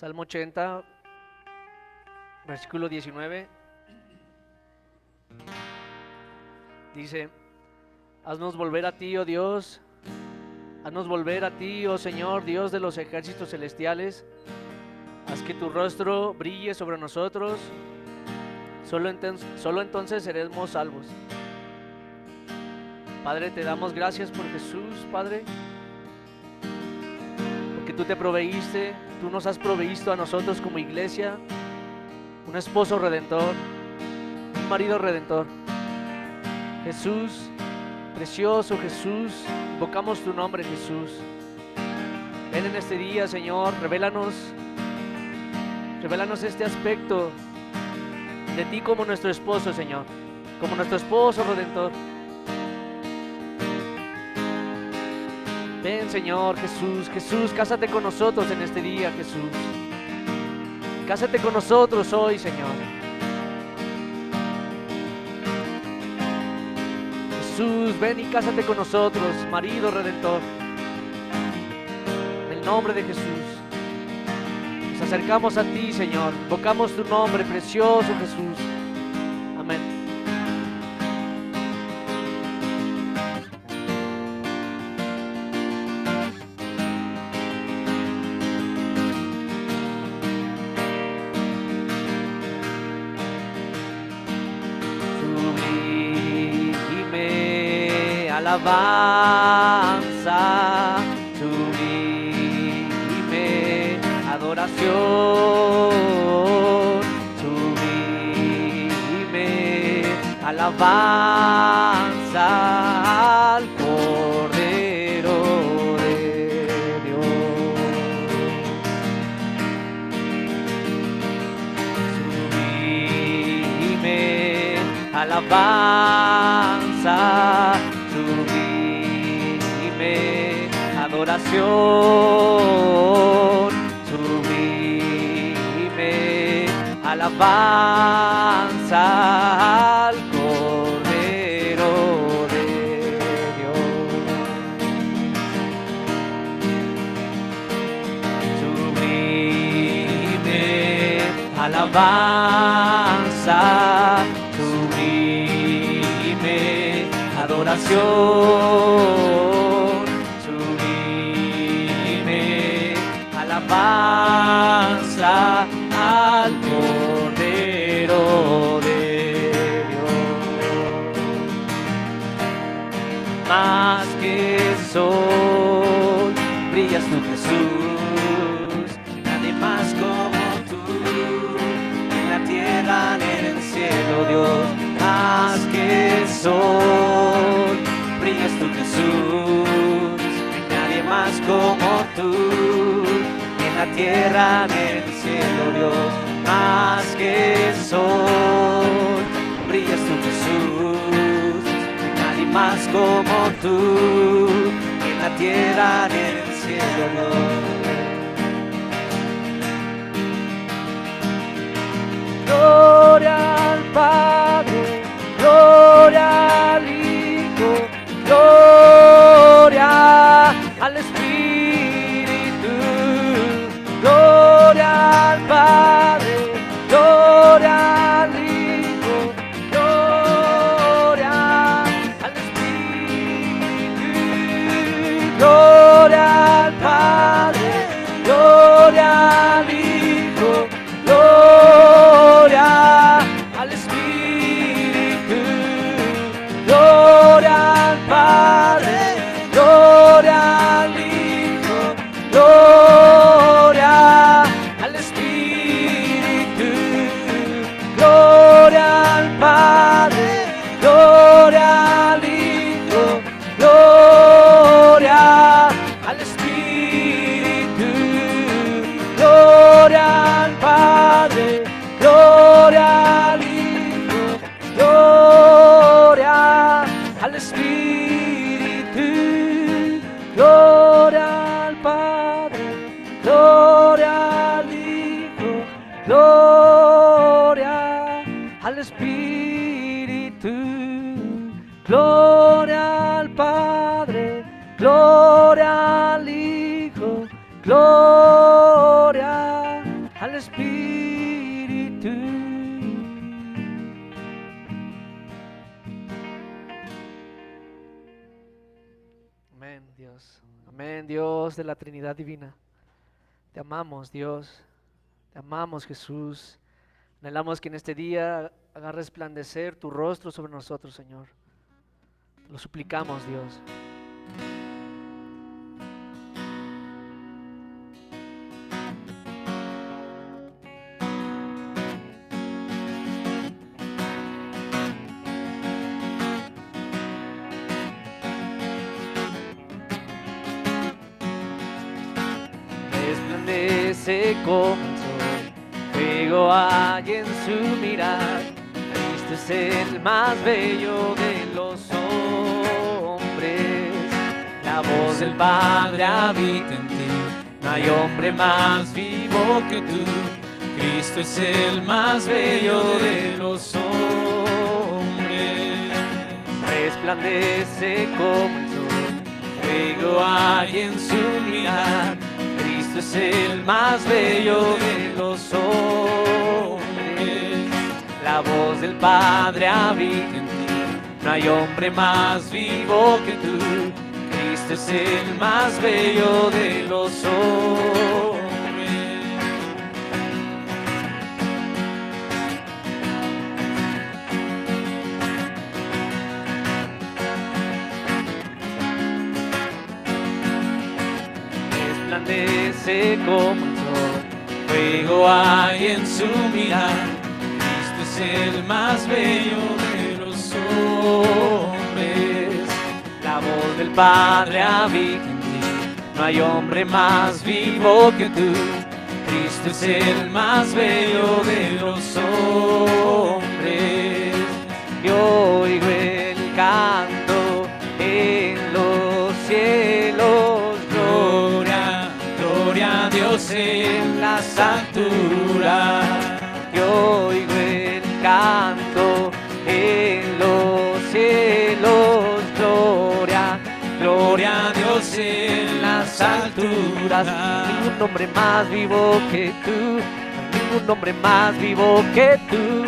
Salmo 80, versículo 19, dice: haznos volver a ti, oh Dios, haznos volver a ti, oh Señor, Dios de los ejércitos celestiales. Haz que tu rostro brille sobre nosotros, solo entonces seremos salvos. Padre, te damos gracias por Jesús, Padre, porque tú te proveíste, tú nos has provisto a nosotros como iglesia un esposo redentor, un marido redentor. Jesús, precioso Jesús, invocamos tu nombre, Jesús. Ven en este día, Señor, revélanos este aspecto de ti como nuestro esposo, Señor, como nuestro esposo redentor. Ven, Señor Jesús, Jesús, cásate con nosotros en este día, Jesús. Cásate con nosotros hoy, Señor. Jesús, ven y cásate con nosotros, marido redentor. En el nombre de Jesús, nos acercamos a ti, Señor. Invocamos tu nombre, precioso Jesús. Amén. Alabanza, sublime adoración, sublime alabanza al Cordero de Dios. Sublime alabanza, sublime adoración, sublime alabanza al Cordero de Dios. Sublime alabanza, sublime adoración, sublime alabanza al Cordero de Dios. Más que sol, brillas tú, Jesús, nadie más como tú, en la tierra ni en el cielo, Dios. Más que sol, brillas tú, Jesús, nadie más como tú, en la tierra ni en el cielo, Dios. Más que sol, brillas tú, Jesús, nadie más como tú, en la tierra ni en el cielo, Dios. Gloria al Padre, gloria al Hijo, gloria al Espíritu, gloria al Padre, gloria al Hijo, gloria al Espíritu, gloria al Padre, gloria al Hijo, gloria al Espíritu, gloria al Padre, gloria al Hijo, gloria al Espíritu, gloria al Padre, gloria al Hijo, gloria al Espíritu, gloria al Padre, gloria al Hijo, gloria al Espíritu, gloria al Padre, gloria al Hijo, gloria al Espíritu, gloria al Padre, gloria al Hijo, gloria voz de la Trinidad Divina. Te amamos, Dios. Te amamos, Jesús. Anhelamos que en este día haga resplandecer tu rostro sobre nosotros, Señor. Lo suplicamos, Dios. Resplandece como el sol, fuego hay en su mirar. Cristo es el más bello de los hombres. La voz del Padre habita en ti. No hay hombre más vivo que tú. Cristo es el más bello de los hombres. Resplandece como el sol, fuego hay en su mirar. Cristo es el más bello de los hombres. La voz del Padre habita en ti. No hay hombre más vivo que tú. Cristo es el más bello de los hombres. Resplandece como el sol, fuego hay en su mirar. Cristo es el más bello de los hombres. La voz del Padre habita en ti. No hay hombre más vivo que tú. Cristo es el más bello de los hombres. Yo oigo el canto en los cielos. Gloria, gloria a Dios en las alturas. Yo oigo el canto en los cielos. Gloria, gloria a Dios en las alturas. Ningún nombre más vivo que tú. Ningún nombre más vivo que tú.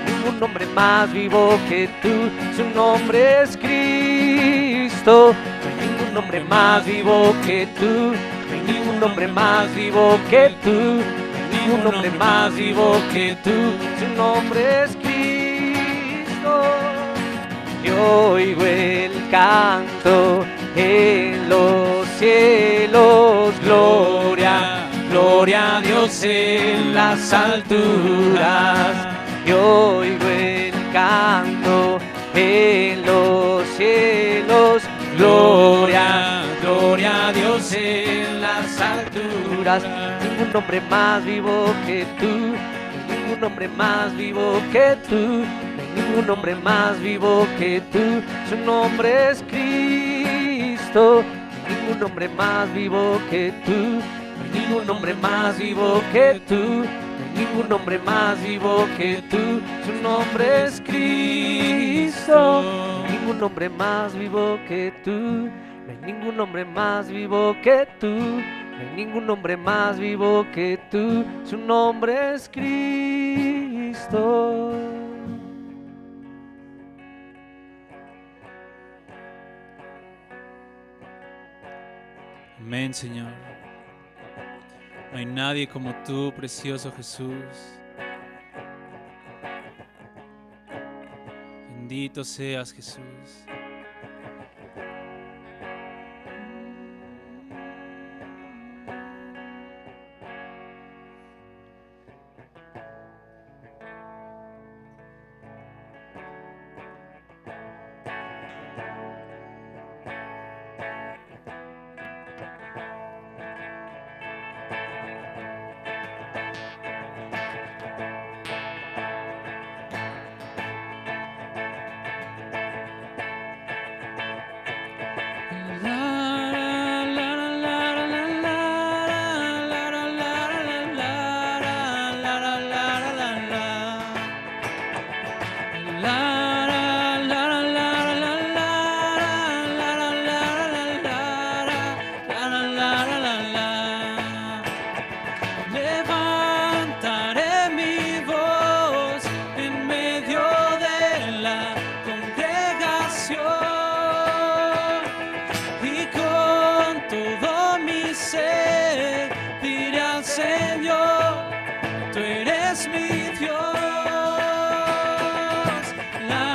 Ningún nombre más vivo que tú. Su nombre es Cristo. No hay ningún nombre más vivo que tú. No hay ningún nombre más vivo que tú. No hay ningún nombre más vivo que tú. Su nombre es Cristo. Yo oigo el canto en los cielos. Gloria, gloria a Dios en las alturas. Yo oigo el canto en los cielos. Gloria, gloria a Dios en las alturas. Ningún nombre más vivo que tú. Ningún hombre más vivo que tú. No hay ningún hombre más vivo que tú. Su nombre es Cristo. No hay ningún hombre más vivo que tú. No hay ningún hombre más vivo que tú. No hay ningún hombre más vivo que tú. Su nombre es Cristo. No hay ningún hombre más vivo que tú. No hay ningún hombre más vivo que tú. No hay ningún hombre más vivo que tú. Su nombre es Cristo. Amén, Señor. No hay nadie como tú, precioso Jesús. Bendito seas, Jesús. eres mi Dios. La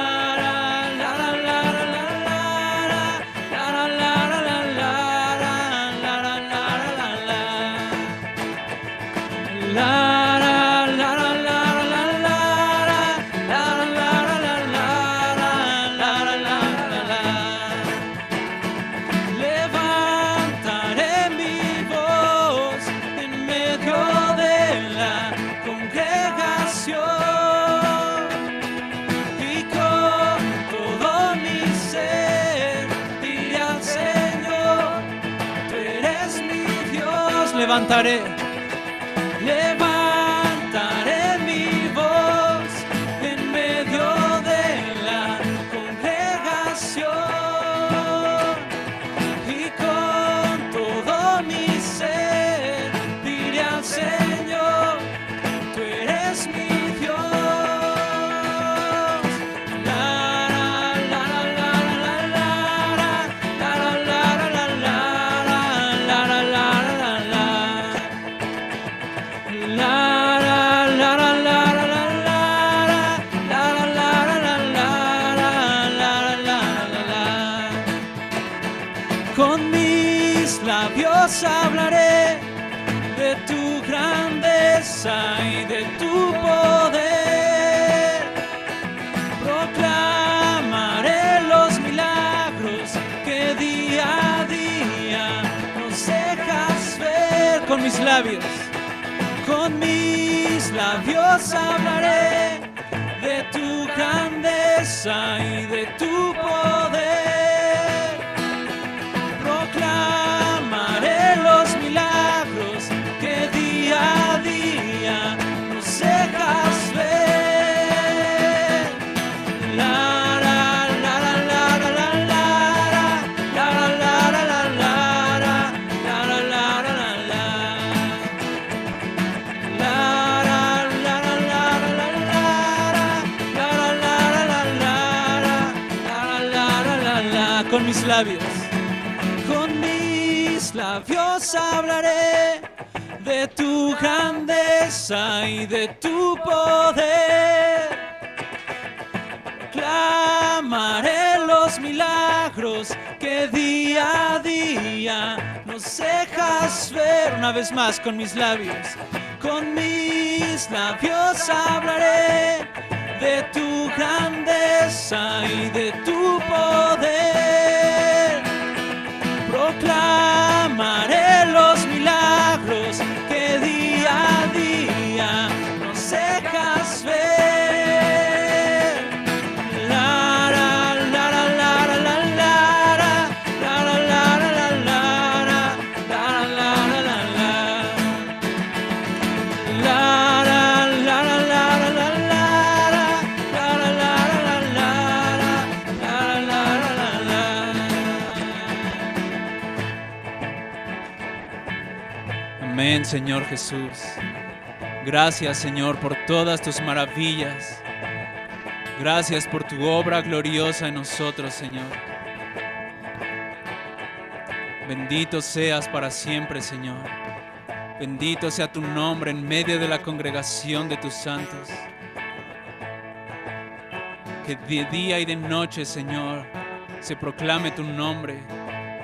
la la la la la la la la la la la la la la la levantaré mi voz en medio de la congregación y con todo mi ser diré al Señor, tú eres mi Dios. Levantaré mi voz en medio de la congregación y con todo mi ser diré al Señor, tú eres mi Dios. La la la la la la la la la la la la la la la. Con mis labios hablaré de tu grandeza y de tu poder. Proclamaré los milagros que día a día nos dejas ver. Con mis labios hablaré de tu grandeza y de tu poder. Proclamaré los milagros que día a día nos dejas ver. La la la la la la la la la la la la la la la. Con mis labios hablaré de tu grandeza y de tu poder. Clamaré los milagros que día a día nos dejas ver. Una vez más, con mis labios hablaré de tu grandeza y de tu poder. Proclamaré los milagros que día a día nos dejas ver. La la la la la la la la la la la la Amén, Señor Jesús. Gracias, Señor, por todas tus maravillas. Gracias por tu obra gloriosa en nosotros, Señor. Bendito seas para siempre, Señor. Bendito sea tu nombre en medio de la congregación de tus santos. Que de día y de noche, Señor, se proclame tu nombre.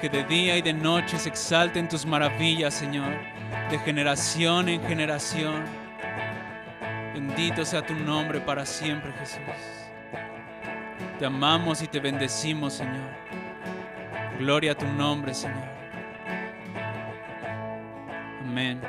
Que de día y de noche se exalten tus maravillas, Señor, de generación en generación. Bendito sea tu nombre para siempre, Jesús. Te amamos y te bendecimos, Señor. Gloria a tu nombre, Señor. Amén.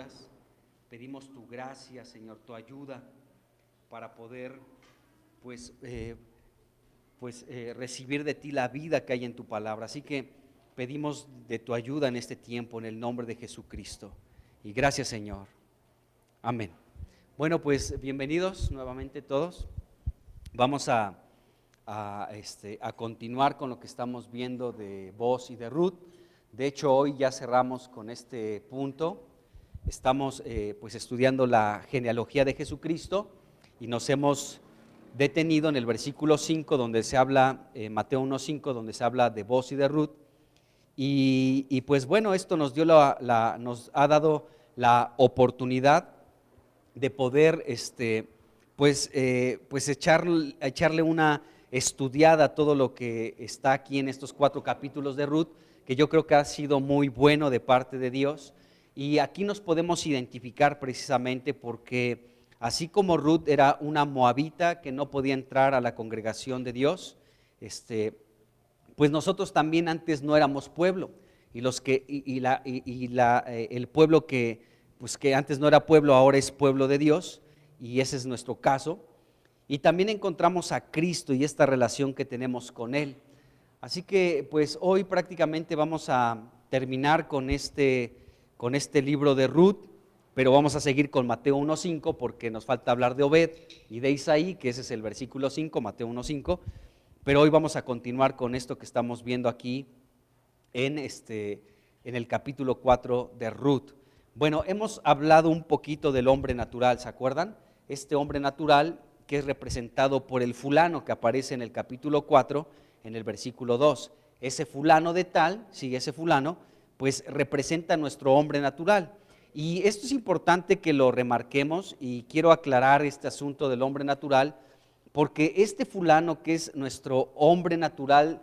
Escrituras. Pedimos tu gracia, Señor, tu ayuda para poder recibir de ti la vida que hay en tu palabra. Así que pedimos de tu ayuda en este tiempo, en el nombre de Jesucristo. Y gracias, Señor. Amén. Bueno, pues bienvenidos nuevamente todos. Vamos a continuar con lo que estamos viendo de Boaz y de Ruth. De hecho, hoy ya cerramos con este punto. Estamos estudiando la genealogía de Jesucristo y nos hemos detenido en el versículo 5 donde se habla, Mateo 1:5, donde se habla de Boaz y de Ruth. Y pues bueno, esto nos dio nos ha dado la oportunidad de poder echarle una estudiada a todo lo que está aquí en estos 4 capítulos de Ruth, que yo creo que ha sido muy bueno de parte de Dios. Y aquí nos podemos identificar precisamente porque así como Ruth era una moabita que no podía entrar a la congregación de Dios, pues nosotros también antes no éramos pueblo, y el pueblo que antes no era pueblo ahora es pueblo de Dios, y ese es nuestro caso. Y también encontramos a Cristo y esta relación que tenemos con Él. Así que pues hoy prácticamente vamos a terminar con este libro de Ruth, pero vamos a seguir con Mateo 1:5 porque nos falta hablar de Obed y de Isaí, que ese es el versículo 5, Mateo 1:5. Pero hoy vamos a continuar con esto que estamos viendo aquí en el capítulo 4 de Ruth. Bueno, hemos hablado un poquito del hombre natural, ¿se acuerdan? Este hombre natural que es representado por el fulano que aparece en el capítulo 4, en el versículo 2. Ese fulano de tal, sí, ese fulano, pues representa a nuestro hombre natural. Y esto es importante que lo remarquemos, y quiero aclarar este asunto del hombre natural, porque este fulano que es nuestro hombre natural,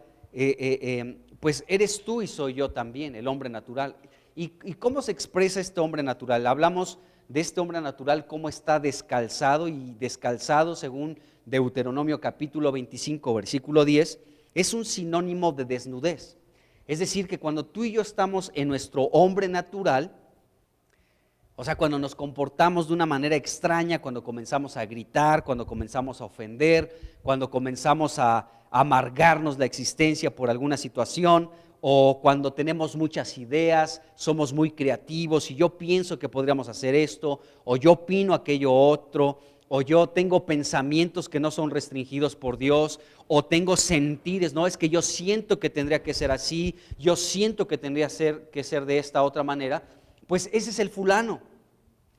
pues eres tú y soy yo también, el hombre natural. ¿Y cómo se expresa este hombre natural? Hablamos de este hombre natural, cómo está descalzado, y descalzado, según Deuteronomio capítulo 25, versículo 10, es un sinónimo de desnudez. Es decir, que cuando tú y yo estamos en nuestro hombre natural, o sea, cuando nos comportamos de una manera extraña, cuando comenzamos a gritar, cuando comenzamos a ofender, cuando comenzamos a amargarnos la existencia por alguna situación, o cuando tenemos muchas ideas, somos muy creativos y yo pienso que podríamos hacer esto, o yo opino aquello otro, o yo tengo pensamientos que no son restringidos por Dios, o tengo sentires, no, es que yo siento que tendría que ser así, yo siento que tendría que ser de esta otra manera. Pues ese es el fulano,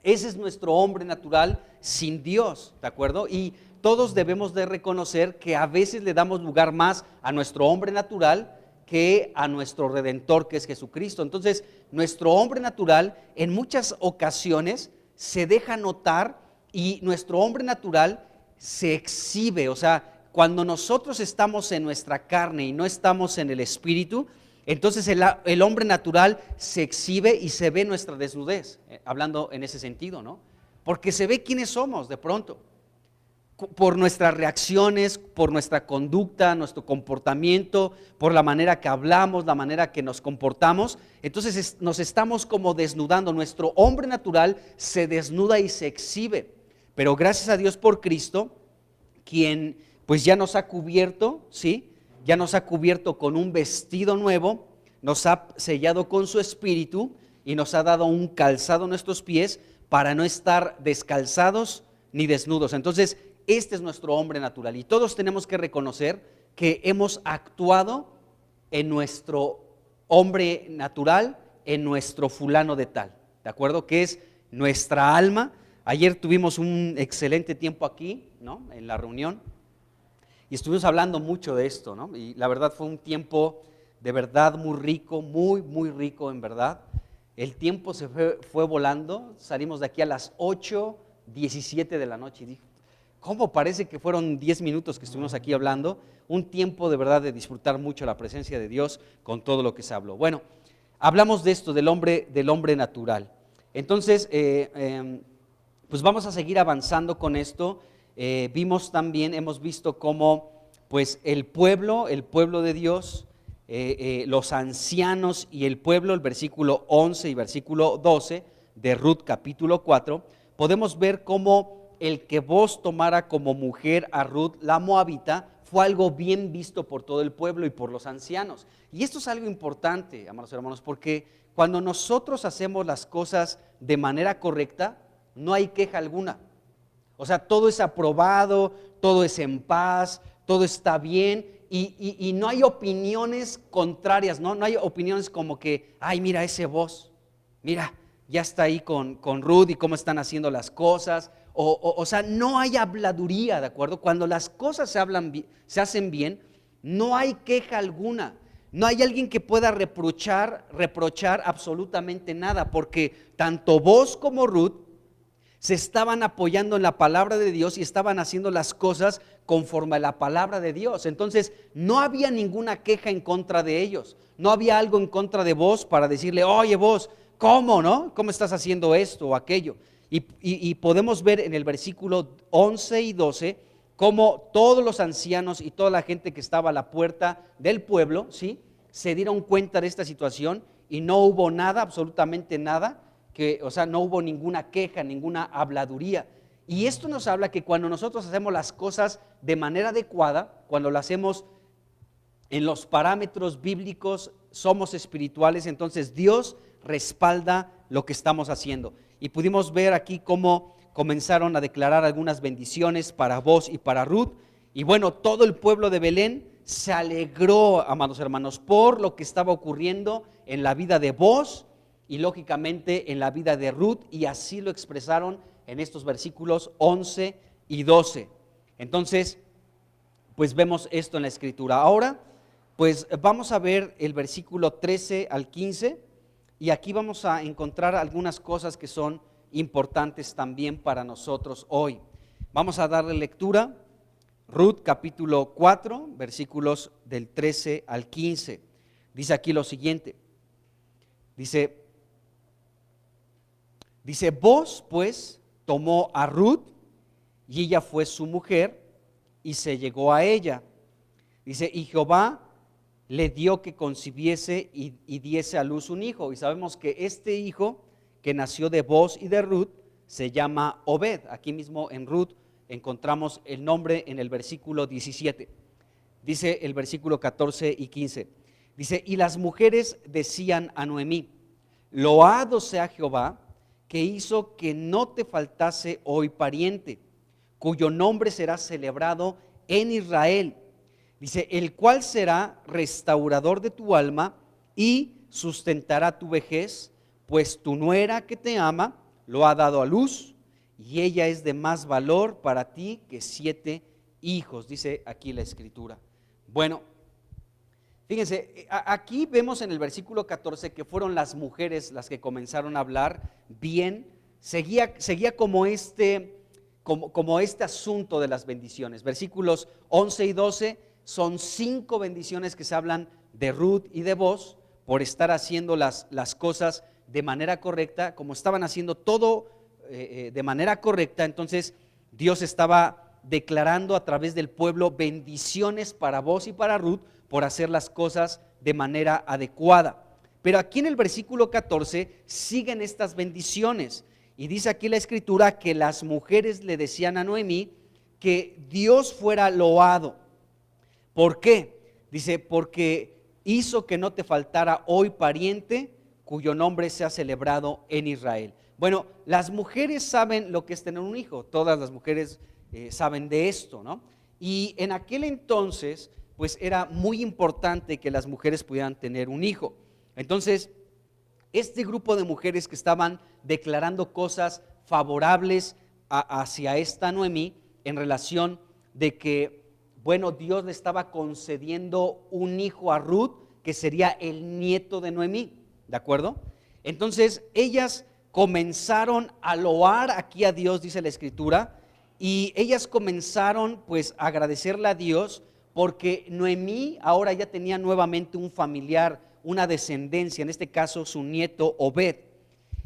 ese es nuestro hombre natural sin Dios, ¿de acuerdo? Y todos debemos de reconocer que a veces le damos lugar más a nuestro hombre natural que a nuestro Redentor, que es Jesucristo. Entonces, nuestro hombre natural en muchas ocasiones se deja notar, y nuestro hombre natural se exhibe. O sea, cuando nosotros estamos en nuestra carne y no estamos en el espíritu, entonces el hombre natural se exhibe y se ve nuestra desnudez, hablando en ese sentido, ¿no? Porque se ve quiénes somos de pronto, por nuestras reacciones, por nuestra conducta, nuestro comportamiento, por la manera que hablamos, la manera que nos comportamos. Entonces nos estamos como desnudando, nuestro hombre natural se desnuda y se exhibe, pero gracias a Dios por Cristo, quien pues ya nos ha cubierto, ¿sí? Ya nos ha cubierto con un vestido nuevo, nos ha sellado con su espíritu y nos ha dado un calzado a nuestros pies para no estar descalzados ni desnudos. Entonces, este es nuestro hombre natural, y todos tenemos que reconocer que hemos actuado en nuestro hombre natural, en nuestro fulano de tal, ¿de acuerdo? Que es nuestra alma. Ayer tuvimos un excelente tiempo aquí, ¿no? En la reunión, y estuvimos hablando mucho de esto, ¿no? Y la verdad fue un tiempo de verdad muy rico, muy, muy rico en verdad. El tiempo se fue volando, salimos de aquí a las 8:17 de la noche y dije, ¿cómo parece que fueron 10 minutos que estuvimos aquí hablando? Un tiempo de verdad de disfrutar mucho la presencia de Dios con todo lo que se habló. Bueno, hablamos de esto, del hombre natural. Entonces, pues vamos a seguir avanzando con esto. Hemos visto cómo pues el pueblo de Dios, los ancianos y el pueblo, el versículo 11 y versículo 12 de Ruth capítulo 4, podemos ver cómo el que Booz tomara como mujer a Ruth la moabita fue algo bien visto por todo el pueblo y por los ancianos. Y esto es algo importante, amados hermanos, porque cuando nosotros hacemos las cosas de manera correcta, no hay queja alguna. O sea, todo es aprobado, todo es en paz, todo está bien y no hay opiniones contrarias, ¿no? No hay opiniones como que, ay, mira ese Booz, mira, ya está ahí con Ruth y cómo están haciendo las cosas. O sea, no hay habladuría, ¿de acuerdo? Cuando las cosas se hacen bien, no hay queja alguna. No hay alguien que pueda reprochar absolutamente nada, porque tanto Booz como Ruth se estaban apoyando en la palabra de Dios y estaban haciendo las cosas conforme a la palabra de Dios. Entonces, no había ninguna queja en contra de ellos. No había algo en contra de Booz para decirle, oye Booz, ¿cómo, no? ¿Cómo estás haciendo esto o aquello? Y podemos ver en el versículo 11 y 12 cómo todos los ancianos y toda la gente que estaba a la puerta del pueblo, ¿sí?, se dieron cuenta de esta situación y no hubo nada, absolutamente nada, o sea, no hubo ninguna queja, ninguna habladuría. Y esto nos habla que cuando nosotros hacemos las cosas de manera adecuada, cuando lo hacemos en los parámetros bíblicos, somos espirituales, entonces Dios respalda lo que estamos haciendo. Y pudimos ver aquí cómo comenzaron a declarar algunas bendiciones para Booz y para Ruth. Y bueno, todo el pueblo de Belén se alegró, amados hermanos, por lo que estaba ocurriendo en la vida de Booz y lógicamente en la vida de Ruth, y así lo expresaron en estos versículos 11 y 12. Entonces, pues vemos esto en la escritura. Ahora, pues vamos a ver el versículo 13 al 15, y aquí vamos a encontrar algunas cosas que son importantes también para nosotros hoy. Vamos a darle lectura. Ruth capítulo 4, versículos del 13 al 15. Dice aquí lo siguiente. Dice, Booz pues tomó a Ruth y ella fue su mujer y se llegó a ella. Dice, y Jehová le dio que concibiese y diese a luz un hijo. Y sabemos que este hijo que nació de Booz y de Ruth se llama Obed. Aquí mismo en Ruth encontramos el nombre en el versículo 17. Dice el versículo 14 y 15. Dice, y las mujeres decían a Noemí, loado sea Jehová, que hizo que no te faltase hoy pariente, cuyo nombre será celebrado en Israel. Dice, el cual será restaurador de tu alma y sustentará tu vejez, pues tu nuera que te ama lo ha dado a luz, y ella es de más valor para ti que 7 hijos, dice aquí la escritura. Bueno, fíjense, aquí vemos en el versículo 14 que fueron las mujeres las que comenzaron a hablar bien. Seguía como este asunto de las bendiciones. Versículos 11 y 12 son 5 bendiciones que se hablan de Ruth y de Booz por estar haciendo las cosas de manera correcta, como estaban haciendo todo de manera correcta. Entonces Dios estaba declarando a través del pueblo bendiciones para Booz y para Ruth por hacer las cosas de manera adecuada. Pero aquí en el versículo 14 siguen estas bendiciones y dice aquí la escritura que las mujeres le decían a Noemí que Dios fuera loado. ¿Por qué? Dice, porque hizo que no te faltara hoy pariente cuyo nombre sea celebrado en Israel. Bueno, las mujeres saben lo que es tener un hijo, todas las mujeres saben de esto, ¿no? Y en aquel entonces, pues era muy importante que las mujeres pudieran tener un hijo. Entonces, este grupo de mujeres que estaban declarando cosas favorables hacia esta Noemí en relación de que, bueno, Dios le estaba concediendo un hijo a Ruth que sería el nieto de Noemí, ¿de acuerdo? Entonces, ellas comenzaron a loar aquí a Dios, dice la escritura, y ellas comenzaron pues a agradecerle a Dios porque Noemí ahora ya tenía nuevamente un familiar, una descendencia, en este caso su nieto Obed.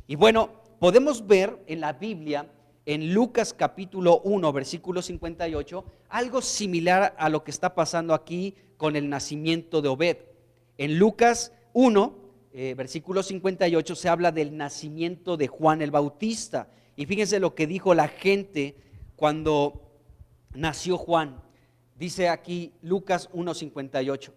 Y bueno, podemos ver en la Biblia, en Lucas capítulo 1, versículo 58, algo similar a lo que está pasando aquí con el nacimiento de Obed. En Lucas 1, versículo 58, se habla del nacimiento de Juan el Bautista. Y fíjense lo que dijo la gente cuando nació Juan. Dice aquí Lucas 1:58.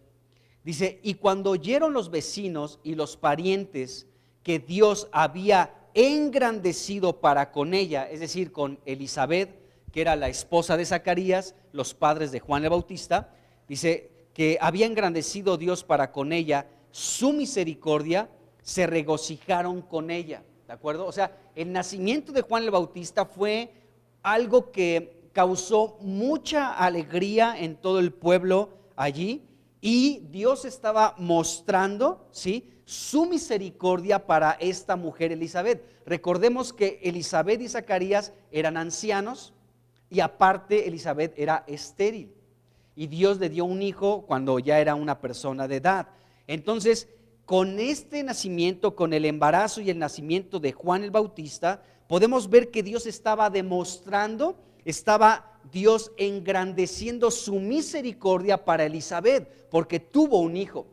Dice, y cuando oyeron los vecinos y los parientes que Dios había engrandecido para con ella, es decir, con Elisabet, que era la esposa de Zacarías, los padres de Juan el Bautista, dice que había engrandecido Dios para con ella su misericordia, se regocijaron con ella, ¿de acuerdo? O sea, el nacimiento de Juan el Bautista fue algo que causó mucha alegría en todo el pueblo allí, y Dios estaba mostrando, ¿sí?, su misericordia para esta mujer Elisabet. Recordemos que Elisabet y Zacarías eran ancianos, y aparte Elisabet era estéril, y Dios le dio un hijo cuando ya era una persona de edad. Entonces, con este nacimiento, con el embarazo y el nacimiento de Juan el Bautista, podemos ver que Dios estaba demostrando, estaba Dios engrandeciendo su misericordia para Elisabet, porque tuvo un hijo.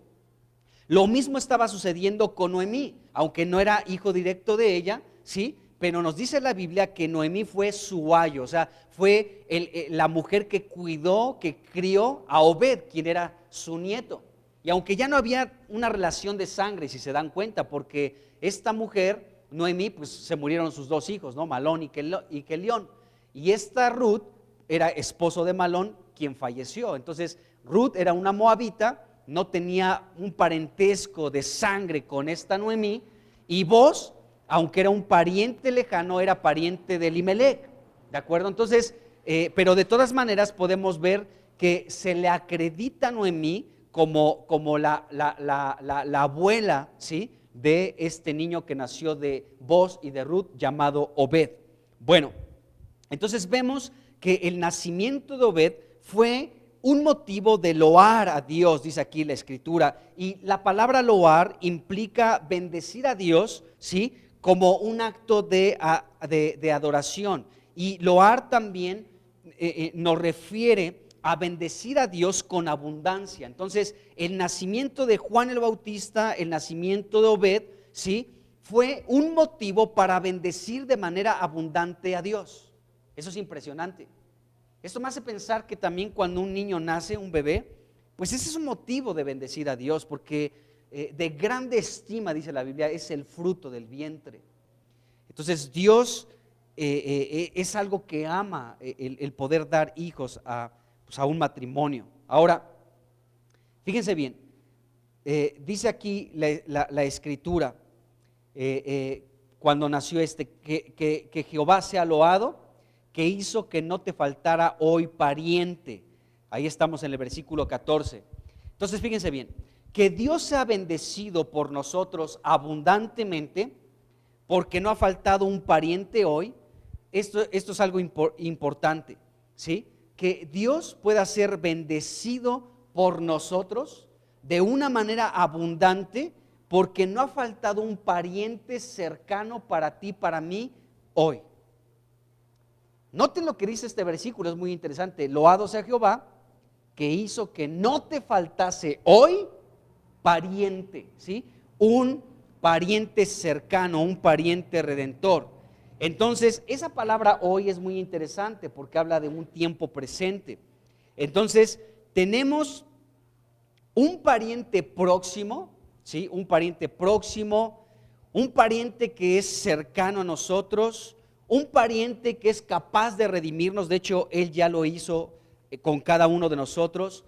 Lo mismo estaba sucediendo con Noemí, aunque no era hijo directo de ella, ¿sí?, pero nos dice la Biblia que Noemí fue su ayo, o sea, fue la mujer que cuidó, que crió a Obed, quien era su nieto. Y aunque ya no había una relación de sangre, si se dan cuenta, porque esta mujer, Noemí, pues se murieron sus dos hijos, ¿no?, Malón y Kelión. Y esta Ruth era esposo de Malón, quien falleció. Entonces, Ruth era una moabita, no tenía un parentesco de sangre con esta Noemí, y Boz, aunque era un pariente lejano, era pariente de Elimelec, ¿de acuerdo? Entonces, pero de todas maneras podemos ver que se le acredita a Noemí como la abuela, ¿sí?, de este niño que nació de Boz y de Ruth, llamado Obed. Bueno, entonces vemos que el nacimiento de Obed fue un motivo de loar a Dios, dice aquí la Escritura, y la palabra loar implica bendecir a Dios, ¿sí?, como un acto de adoración. Y loar también nos refiere a bendecir a Dios con abundancia. Entonces, el nacimiento de Juan el Bautista, el nacimiento de Obed, ¿sí?, fue un motivo para bendecir de manera abundante a Dios. Eso es impresionante. Esto me hace pensar que también cuando un niño nace, un bebé, pues ese es un motivo de bendecir a Dios, porque de grande estima, dice la Biblia, es el fruto del vientre. Entonces Dios es algo que ama, el poder dar hijos a un matrimonio. Ahora, fíjense bien, dice aquí la Escritura, cuando nació que Jehová sea loado, que hizo que no te faltara hoy pariente. Ahí estamos en el versículo 14. Entonces fíjense bien, que Dios sea bendecido por nosotros abundantemente, porque no ha faltado un pariente hoy. Esto es algo importante, ¿sí? Que Dios pueda ser bendecido por nosotros de una manera abundante, porque no ha faltado un pariente cercano para ti, para mí, hoy. Noten lo que dice este versículo, es muy interesante. Loado sea Jehová, que hizo que no te faltase hoy pariente, ¿sí? Un pariente cercano, un pariente redentor. Entonces, esa palabra hoy es muy interesante porque habla de un tiempo presente. Entonces, tenemos un pariente próximo, ¿sí? Un pariente próximo, un pariente que es cercano a nosotros, un pariente que es capaz de redimirnos. De hecho, Él ya lo hizo con cada uno de nosotros.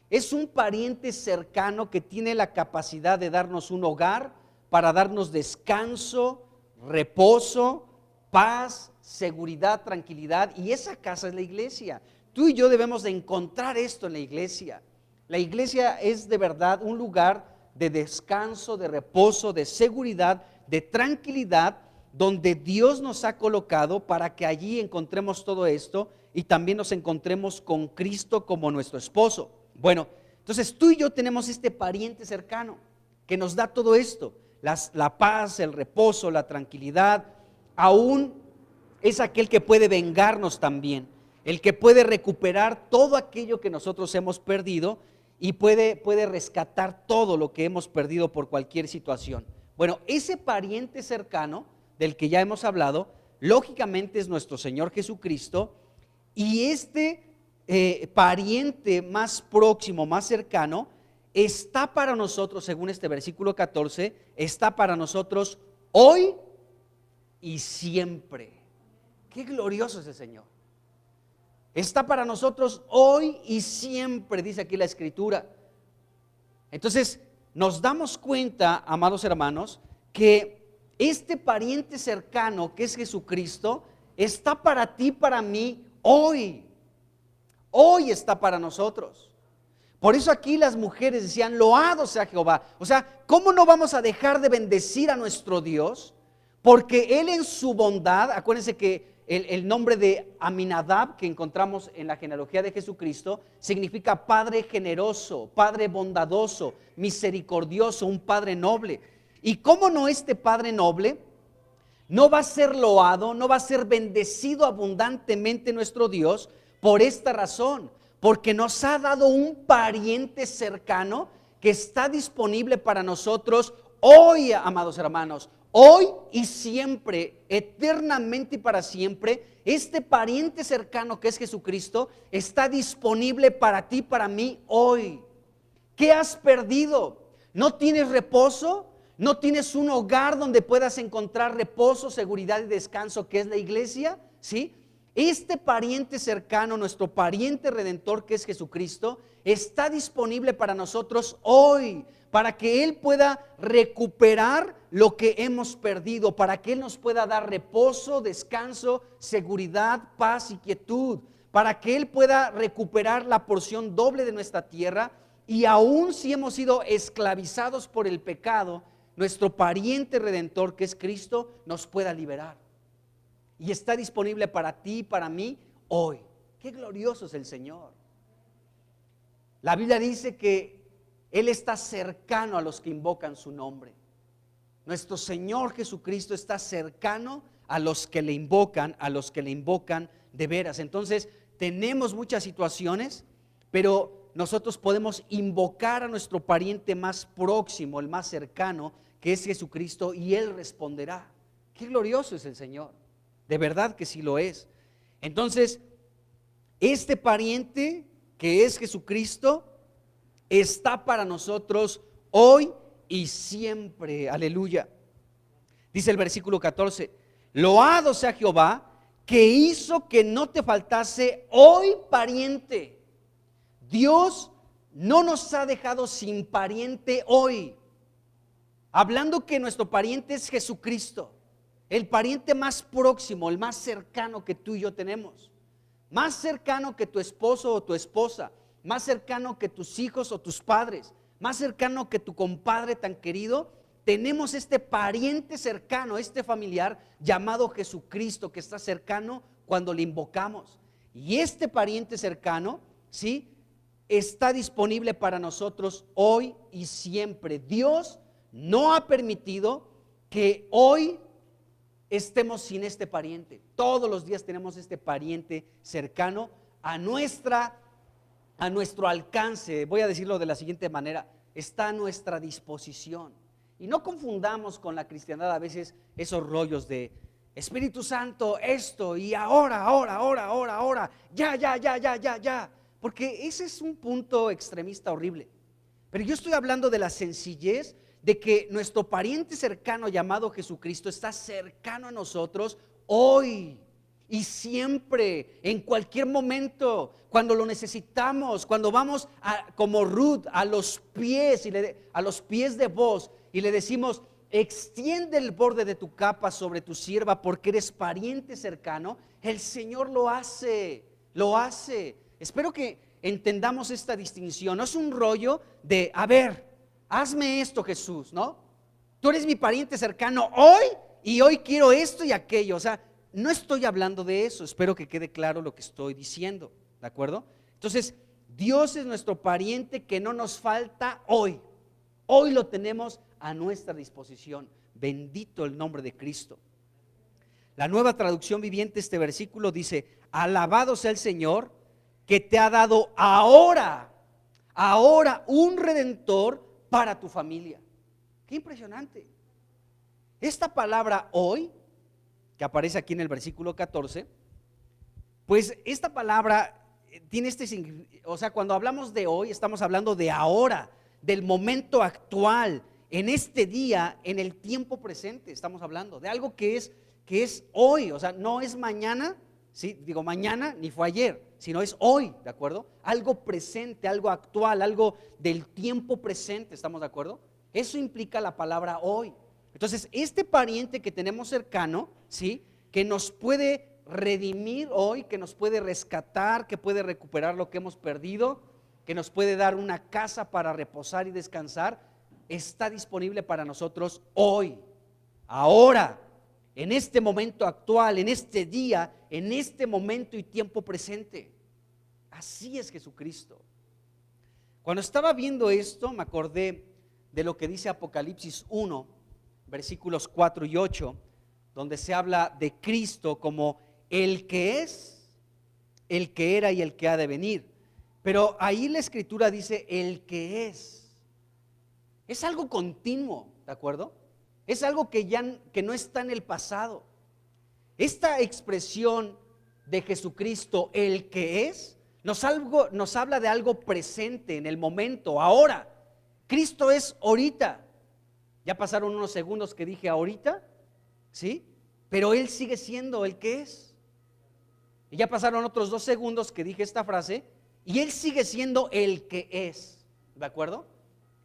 Es un pariente cercano que tiene la capacidad de darnos un hogar, para darnos descanso, reposo, paz, seguridad, tranquilidad. Y esa casa es la iglesia. Tú y yo debemos de encontrar esto en la iglesia. La iglesia es de verdad un lugar de descanso, de reposo, de seguridad, de tranquilidad, donde Dios nos ha colocado para que allí encontremos todo esto y también nos encontremos con Cristo como nuestro esposo. Bueno, entonces tú y yo tenemos este pariente cercano que nos da todo esto, la paz, el reposo, la tranquilidad. Aún es aquel que puede vengarnos también, el que puede recuperar todo aquello que nosotros hemos perdido. y puede rescatar todo lo que hemos perdido por cualquier situación. Bueno, ese pariente cercano del que ya hemos hablado, lógicamente es nuestro Señor Jesucristo, y este pariente más próximo, más cercano, está para nosotros, según este versículo 14, está para nosotros hoy y siempre. Qué glorioso es el Señor. Está para nosotros hoy y siempre, dice aquí la Escritura. Entonces, nos damos cuenta, amados hermanos, que este pariente cercano que es Jesucristo está para ti, para mí, hoy. Hoy está para nosotros. Por eso aquí las mujeres decían, loado sea Jehová. O sea, ¿cómo no vamos a dejar de bendecir a nuestro Dios? Porque Él en su bondad, acuérdense que el nombre de Aminadab que encontramos en la genealogía de Jesucristo significa Padre generoso, Padre bondadoso, misericordioso, un Padre noble. ¿Y cómo no este Padre noble no va a ser loado, no va a ser bendecido abundantemente nuestro Dios? Por esta razón, porque nos ha dado un pariente cercano que está disponible para nosotros hoy, amados hermanos, hoy y siempre, eternamente y para siempre. Este pariente cercano que es Jesucristo está disponible para ti, para mí hoy. ¿Qué has perdido? ¿No tienes reposo? ¿No tienes un hogar donde puedas encontrar reposo, seguridad y descanso, que es la iglesia? ¿Sí? Este pariente cercano, nuestro pariente redentor que es Jesucristo, está disponible para nosotros hoy, para que Él pueda recuperar lo que hemos perdido, para que Él nos pueda dar reposo, descanso, seguridad, paz y quietud, para que Él pueda recuperar la porción doble de nuestra tierra, y aun si hemos sido esclavizados por el pecado, nuestro pariente redentor que es Cristo nos pueda liberar. Y está disponible para ti y para mí hoy. Qué glorioso es el Señor. La Biblia dice que Él está cercano a los que invocan su nombre. Nuestro Señor Jesucristo está cercano a los que le invocan, de veras. Entonces, tenemos muchas situaciones, pero nosotros podemos invocar a nuestro pariente más próximo, el más cercano, que es Jesucristo, y Él responderá. Qué glorioso es el Señor. De verdad que sí lo es. Entonces, este pariente que es Jesucristo está para nosotros hoy y siempre. Aleluya. Dice el versículo 14: loado sea Jehová, que hizo que no te faltase hoy pariente. Dios no nos ha dejado sin pariente hoy. Hablando que nuestro pariente es Jesucristo, el pariente más próximo, el más cercano que tú y yo tenemos, más cercano que tu esposo o tu esposa, más cercano que tus hijos o tus padres, más cercano que tu compadre tan querido. Tenemos este pariente cercano, este familiar llamado Jesucristo, que está cercano cuando le invocamos. Y este pariente cercano, ¿sí?, está disponible para nosotros hoy y siempre. Dios no ha permitido que hoy estemos sin este pariente. Todos los días tenemos este pariente cercano a nuestro alcance. Voy a decirlo de la siguiente manera: está a nuestra disposición. Y no confundamos con la cristiandad a veces esos rollos de Espíritu Santo, esto y ahora, ya. Porque ese es un punto extremista horrible. Pero yo estoy hablando de la sencillez de que nuestro pariente cercano llamado Jesucristo está cercano a nosotros hoy y siempre, en cualquier momento, cuando lo necesitamos, cuando vamos como Ruth a los pies de Boaz y le decimos: extiende el borde de tu capa sobre tu sierva porque eres pariente cercano. El Señor lo hace. Espero que entendamos esta distinción. No es un rollo de, a ver, hazme esto, Jesús, ¿no? Tú eres mi pariente cercano hoy y hoy quiero esto y aquello. O sea, no estoy hablando de eso. Espero que quede claro lo que estoy diciendo, ¿de acuerdo? Entonces, Dios es nuestro pariente que no nos falta hoy. Hoy lo tenemos a nuestra disposición. Bendito el nombre de Cristo. La Nueva Traducción Viviente, este versículo dice: alabado sea el Señor que te ha dado ahora ahora un redentor para tu familia. Qué impresionante. Esta palabra hoy, que aparece aquí en el versículo 14, pues esta palabra tiene o sea, cuando hablamos de hoy, estamos hablando de ahora, del momento actual, en este día, en el tiempo presente, estamos hablando de algo que es hoy, o sea, no es mañana, ¿sí? Digo mañana, ni fue ayer, sino es hoy, ¿de acuerdo? Algo presente, algo actual, algo del tiempo presente, ¿estamos de acuerdo? Eso implica la palabra hoy. Entonces, este pariente que tenemos cercano, ¿sí? Que nos puede redimir hoy, que nos puede rescatar, que puede recuperar lo que hemos perdido, que nos puede dar una casa para reposar y descansar, está disponible para nosotros hoy, ahora, en este momento actual, en este día, en este momento y tiempo presente. Así es Jesucristo. Cuando estaba viendo esto, me acordé de lo que dice Apocalipsis 1, versículos 4 y 8, donde se habla de Cristo como el que es, el que era y el que ha de venir. Pero ahí la Escritura dice el que es. Es algo continuo, ¿de acuerdo? Es algo que no está en el pasado. Esta expresión de Jesucristo, el que es, nos habla de algo presente, en el momento, ahora. Cristo es ahorita. Ya pasaron unos segundos que dije ahorita, ¿sí? Pero Él sigue siendo el que es. Y ya pasaron otros 2 segundos que dije esta frase, y Él sigue siendo el que es, ¿de acuerdo?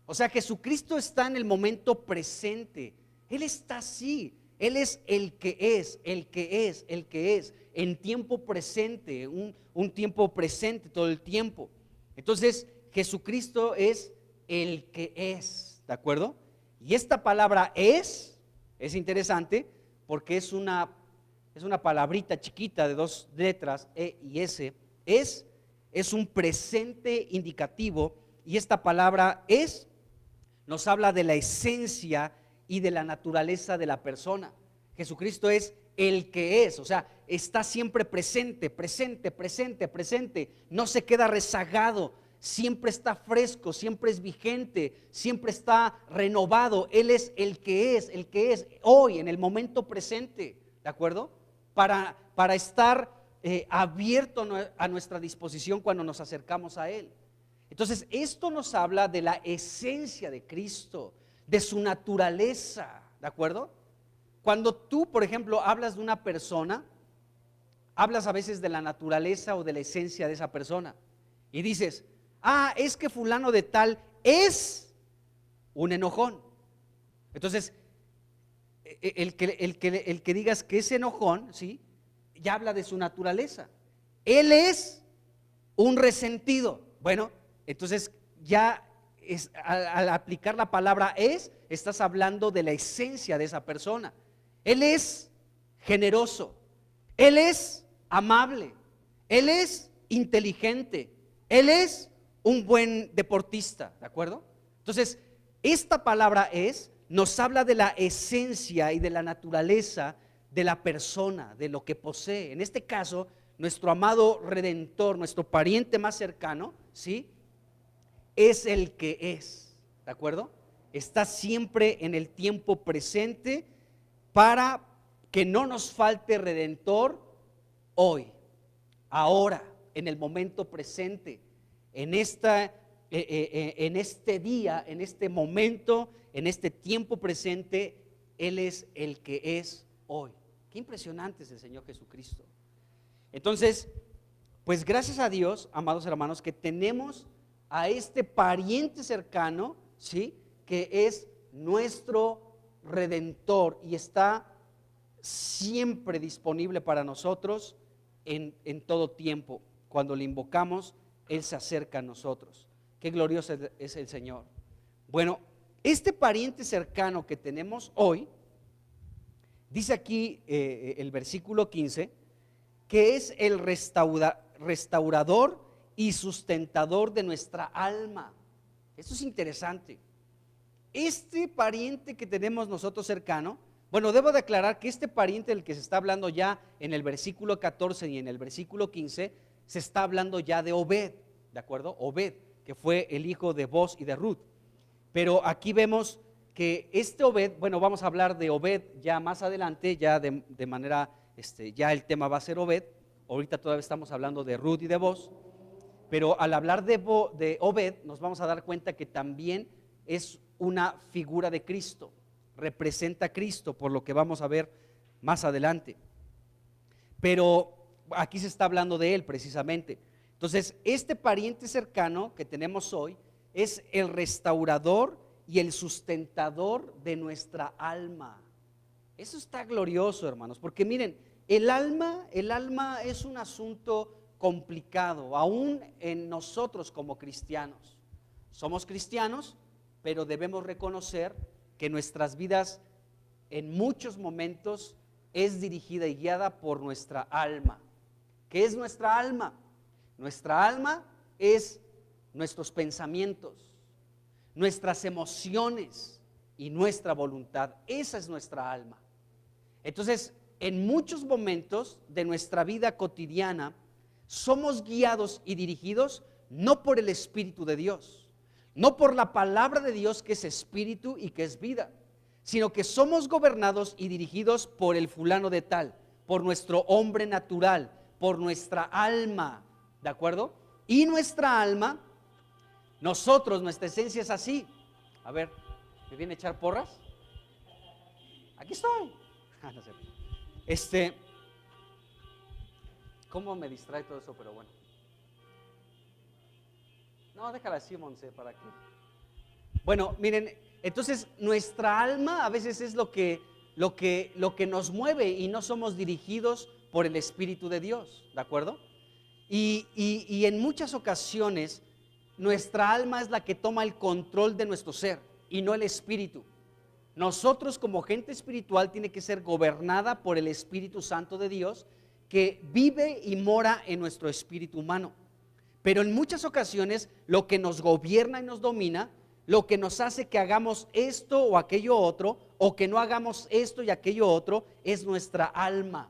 O sea, Jesucristo está en el momento presente. Él está así. Él es el que es, el que es, el que es, en tiempo presente, un tiempo presente todo el tiempo. Entonces, Jesucristo es el que es, ¿de acuerdo? Y esta palabra es interesante porque es una palabrita chiquita de 2 letras, E y S. Es un presente indicativo, y esta palabra es nos habla de la esencia y de la naturaleza de la persona. Jesucristo es el que es, o sea, está siempre presente, presente, presente, presente, no se queda rezagado, siempre está fresco, siempre es vigente, siempre está renovado. Él es el que es hoy, en el momento presente, ¿de acuerdo? Para estar abierto a nuestra disposición cuando nos acercamos a Él. Entonces, esto nos habla de la esencia de Cristo, de su naturaleza, ¿de acuerdo? Cuando tú, por ejemplo, hablas de una persona, hablas a veces de la naturaleza o de la esencia de esa persona y dices, es que fulano de tal es un enojón. Entonces, el que digas que es enojón, ¿sí? Ya habla de su naturaleza. Él es un resentido. Bueno, entonces ya al aplicar la palabra estás hablando de la esencia de esa persona. Él es generoso, Él es amable, Él es inteligente, Él es un buen deportista, ¿de acuerdo? Entonces, esta palabra nos habla de la esencia y de la naturaleza de la persona, de lo que posee. En este caso, nuestro amado Redentor, nuestro pariente más cercano, ¿sí? Es el que es, ¿de acuerdo? Está siempre en el tiempo presente para que no nos falte Redentor hoy, ahora, en el momento presente, en este día, en este momento, en este tiempo presente. Él es el que es hoy. Qué impresionante es el Señor Jesucristo. Entonces, pues gracias a Dios, amados hermanos, que tenemos a este pariente cercano, ¿sí? Que es nuestro Redentor y está siempre disponible para nosotros en todo tiempo. Cuando le invocamos, Él se acerca a nosotros. Qué glorioso es el Señor. Bueno, este pariente cercano que tenemos hoy, dice aquí el versículo 15, que es el restaurador y sustentador de nuestra alma. Esto es interesante. Este pariente que tenemos nosotros cercano, bueno, debo de aclarar que este pariente del que se está hablando ya en el versículo 14 y en el versículo 15, se está hablando ya de Obed, ¿de acuerdo? Obed. que fue el hijo de Booz y de Ruth. Pero aquí vemos que este Obed, bueno, vamos a hablar de Obed ya más adelante, ya de manera, ya el tema va a ser Obed. Ahorita todavía estamos hablando de Ruth y de Booz, pero al hablar de Obed nos vamos a dar cuenta que también es una figura de Cristo, representa a Cristo, por lo que vamos a ver más adelante. Pero aquí se está hablando de él precisamente. Entonces, este pariente cercano que tenemos hoy es el restaurador y el sustentador de nuestra alma. Eso está glorioso, hermanos, porque miren, el alma es un asunto complicado, aún en nosotros como cristianos. Somos cristianos, pero debemos reconocer que nuestras vidas en muchos momentos es dirigida y guiada por nuestra alma. ¿Qué es nuestra alma? Nuestra alma es nuestros pensamientos, nuestras emociones y nuestra voluntad. Esa es nuestra alma. Entonces, en muchos momentos de nuestra vida cotidiana somos guiados y dirigidos no por el Espíritu de Dios, no por la palabra de Dios que es espíritu y que es vida, sino que somos gobernados y dirigidos por el fulano de tal, por nuestro hombre natural, por nuestra alma, ¿de acuerdo? Y nuestra alma, nuestra esencia es así. A ver, ¿me viene a echar porras? Aquí estoy. No sé. ¿Cómo me distrae todo eso? Pero bueno. No, déjala así, Monse, ¿para qué? Bueno, miren, entonces nuestra alma a veces es lo que nos mueve y no somos dirigidos por el Espíritu de Dios, ¿de acuerdo? Y en muchas ocasiones nuestra alma es la que toma el control de nuestro ser y no el Espíritu. Nosotros como gente espiritual tiene que ser gobernada por el Espíritu Santo de Dios que vive y mora en nuestro espíritu humano. Pero en muchas ocasiones lo que nos gobierna y nos domina, lo que nos hace que hagamos esto o aquello otro, o que no hagamos esto y aquello otro, es nuestra alma.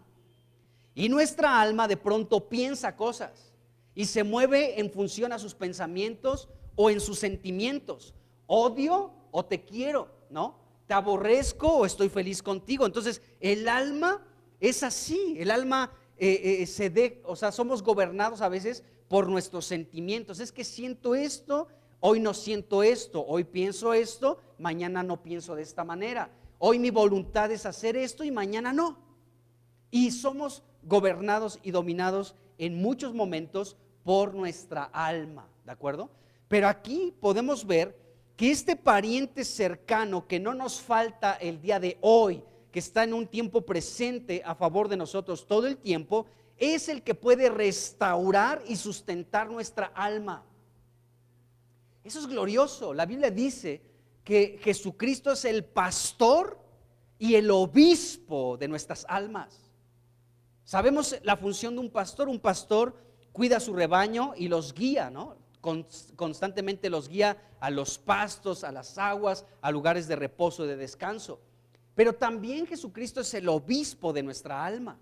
Y nuestra alma de pronto piensa cosas y se mueve en función a sus pensamientos o en sus sentimientos. Odio o te quiero, ¿no? Te aborrezco o estoy feliz contigo. Entonces el alma es así, el alma somos gobernados a veces por nuestros sentimientos. Es que siento esto, hoy no siento esto, hoy pienso esto, mañana no pienso de esta manera. Hoy mi voluntad es hacer esto y mañana no. Y somos gobernados y dominados en muchos momentos por nuestra alma, ¿de acuerdo? Pero aquí podemos ver que este pariente cercano que no nos falta el día de hoy, que está en un tiempo presente a favor de nosotros todo el tiempo, es el que puede restaurar y sustentar nuestra alma. Eso es glorioso. La Biblia dice que Jesucristo es el pastor y el obispo de nuestras almas. Sabemos la función de un pastor. Un pastor cuida a su rebaño y los guía, ¿no? Constantemente los guía a los pastos, a las aguas, a lugares de reposo y de descanso. Pero también Jesucristo es el obispo de nuestra alma.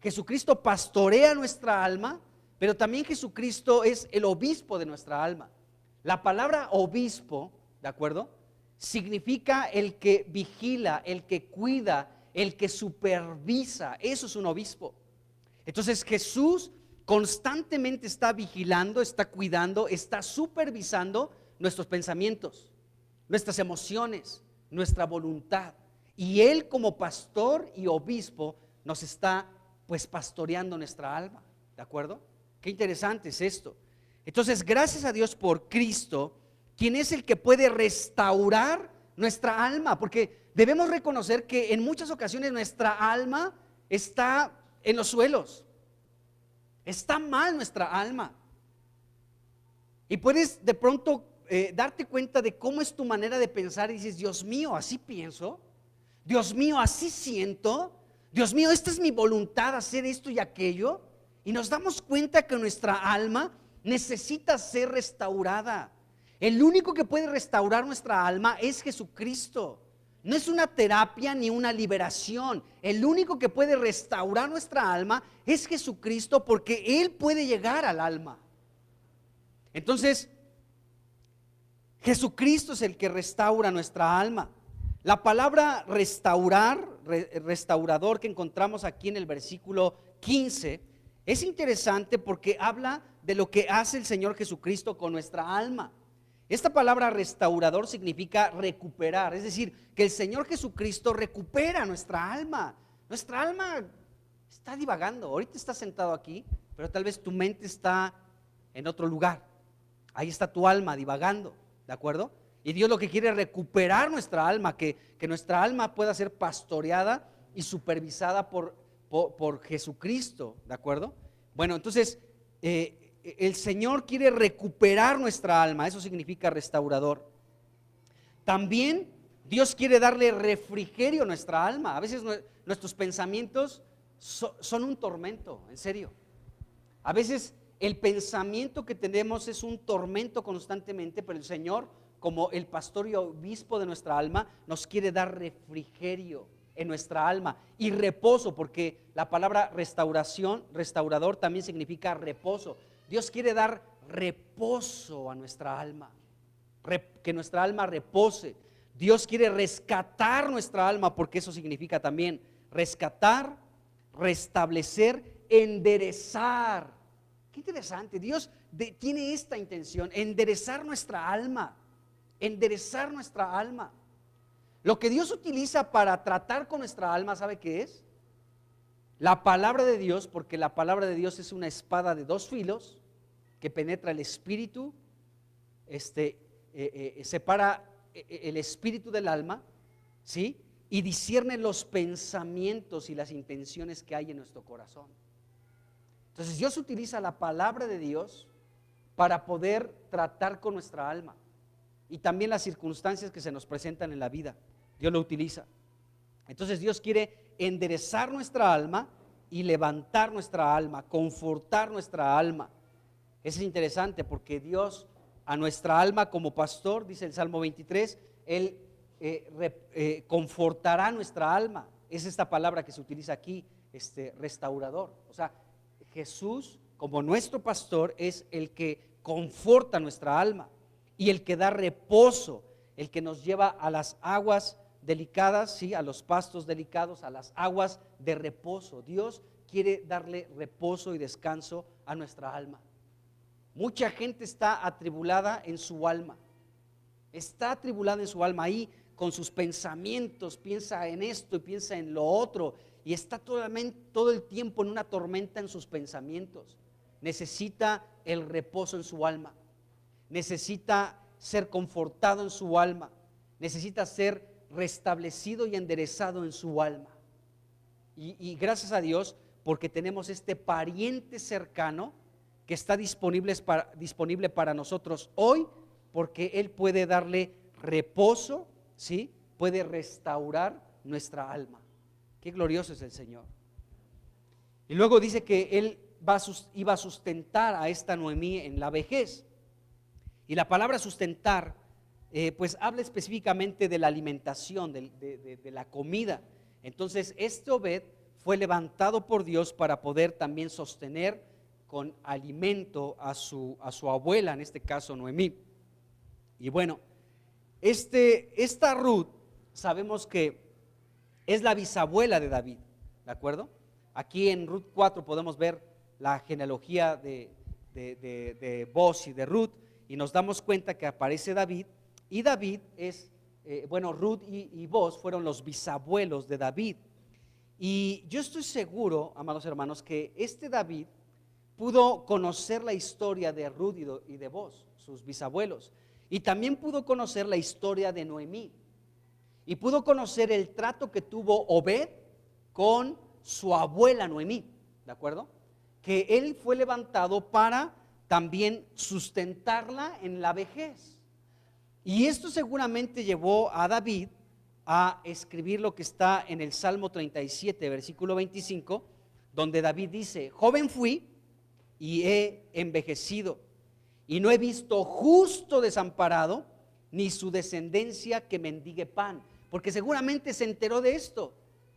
Jesucristo pastorea nuestra alma, pero también Jesucristo es el obispo de nuestra alma. La palabra obispo, ¿de acuerdo?, significa el que vigila, el que cuida, el que supervisa. Eso es un obispo. Entonces Jesús constantemente está vigilando, está cuidando, está supervisando nuestros pensamientos, nuestras emociones, nuestra voluntad. Y Él como pastor y obispo nos está pues pastoreando nuestra alma, ¿de acuerdo? Qué interesante es esto. Entonces, gracias a Dios por Cristo, quien es el que puede restaurar nuestra alma, porque debemos reconocer que en muchas ocasiones nuestra alma está en los suelos. Está mal nuestra alma. Y puedes de pronto darte cuenta de cómo es tu manera de pensar y dices, Dios mío, así pienso. Dios mío, así siento. Dios mío, esta es mi voluntad, hacer esto y aquello. Y nos damos cuenta que nuestra alma necesita ser restaurada. El único que puede restaurar nuestra alma es Jesucristo. No es una terapia ni una liberación. El único que puede restaurar nuestra alma es Jesucristo, porque Él puede llegar al alma. Entonces, Jesucristo es el que restaura nuestra alma. La palabra restaurar, restaurador, que encontramos aquí en el versículo 15, es interesante porque habla de lo que hace el Señor Jesucristo con nuestra alma. Esta palabra restaurador significa recuperar, es decir, que el Señor Jesucristo recupera nuestra alma. Nuestra alma está divagando. Ahorita estás sentado aquí, pero tal vez tu mente está en otro lugar. Ahí está tu alma divagando, ¿de acuerdo? Y Dios lo que quiere es recuperar nuestra alma, que nuestra alma pueda ser pastoreada y supervisada por Jesucristo, ¿de acuerdo? Bueno, entonces el Señor quiere recuperar nuestra alma, eso significa restaurador. También Dios quiere darle refrigerio a nuestra alma. A veces nuestros pensamientos son un tormento, en serio. A veces el pensamiento que tenemos es un tormento constantemente, pero el Señor, como el pastor y obispo de nuestra alma, nos quiere dar refrigerio en nuestra alma y reposo, porque la palabra restaurador también significa reposo. Dios quiere dar reposo a nuestra alma, que nuestra alma repose. Dios quiere rescatar nuestra alma, porque eso significa también rescatar, restablecer, enderezar. Qué interesante, Dios tiene esta intención, enderezar nuestra alma, enderezar nuestra alma. Lo que Dios utiliza para tratar con nuestra alma, ¿sabe qué es? La palabra de Dios, porque la palabra de Dios es una espada de dos filos que penetra el espíritu, separa el espíritu del alma, ¿sí? Y discierne los pensamientos y las intenciones que hay en nuestro corazón. Entonces Dios utiliza la palabra de Dios para poder tratar con nuestra alma y también las circunstancias que se nos presentan en la vida. Dios lo utiliza. Entonces Dios quiere enderezar nuestra alma y levantar nuestra alma, confortar nuestra alma. Es interesante porque Dios a nuestra alma como pastor, dice el Salmo 23, Él confortará nuestra alma. Es esta palabra que se utiliza aquí, restaurador. O sea, Jesús como nuestro pastor es el que conforta nuestra alma y el que da reposo, el que nos lleva a las aguas delicadas, ¿sí? A los pastos delicados, a las aguas de reposo. Dios quiere darle reposo y descanso a nuestra alma. Mucha gente está atribulada en su alma. Está atribulada en su alma ahí con sus pensamientos, piensa en esto y piensa en lo otro y está todo el tiempo en una tormenta en sus pensamientos. Necesita el reposo en su alma. Necesita ser confortado en su alma. Necesita ser restablecido y enderezado en su alma. Y gracias a Dios porque tenemos este pariente cercano que está disponible para nosotros hoy, porque Él puede darle reposo, ¿sí? Puede restaurar nuestra alma. Qué glorioso es el Señor. Y luego dice que Él iba a sustentar a esta Noemí en la vejez. Y la palabra sustentar, pues habla específicamente de la alimentación, de la comida. Entonces Obed fue levantado por Dios para poder también sostener con alimento a su abuela, en este caso Noemí. Y bueno, esta Ruth sabemos que es la bisabuela de David, ¿de acuerdo? Aquí en Ruth 4 podemos ver la genealogía de Boz y de Ruth y nos damos cuenta que aparece David y David es, Ruth y Boz fueron los bisabuelos de David. Y yo estoy seguro, amados hermanos, que David pudo conocer la historia de Ruth y de Boz, sus bisabuelos, y también pudo conocer la historia de Noemí, y pudo conocer el trato que tuvo Obed con su abuela Noemí, ¿de acuerdo? Que él fue levantado para también sustentarla en la vejez. Y esto seguramente llevó a David a escribir lo que está en el Salmo 37, versículo 25, donde David dice: joven fui y he envejecido, y no he visto justo desamparado, ni su descendencia que mendigue pan. Porque seguramente se enteró de esto.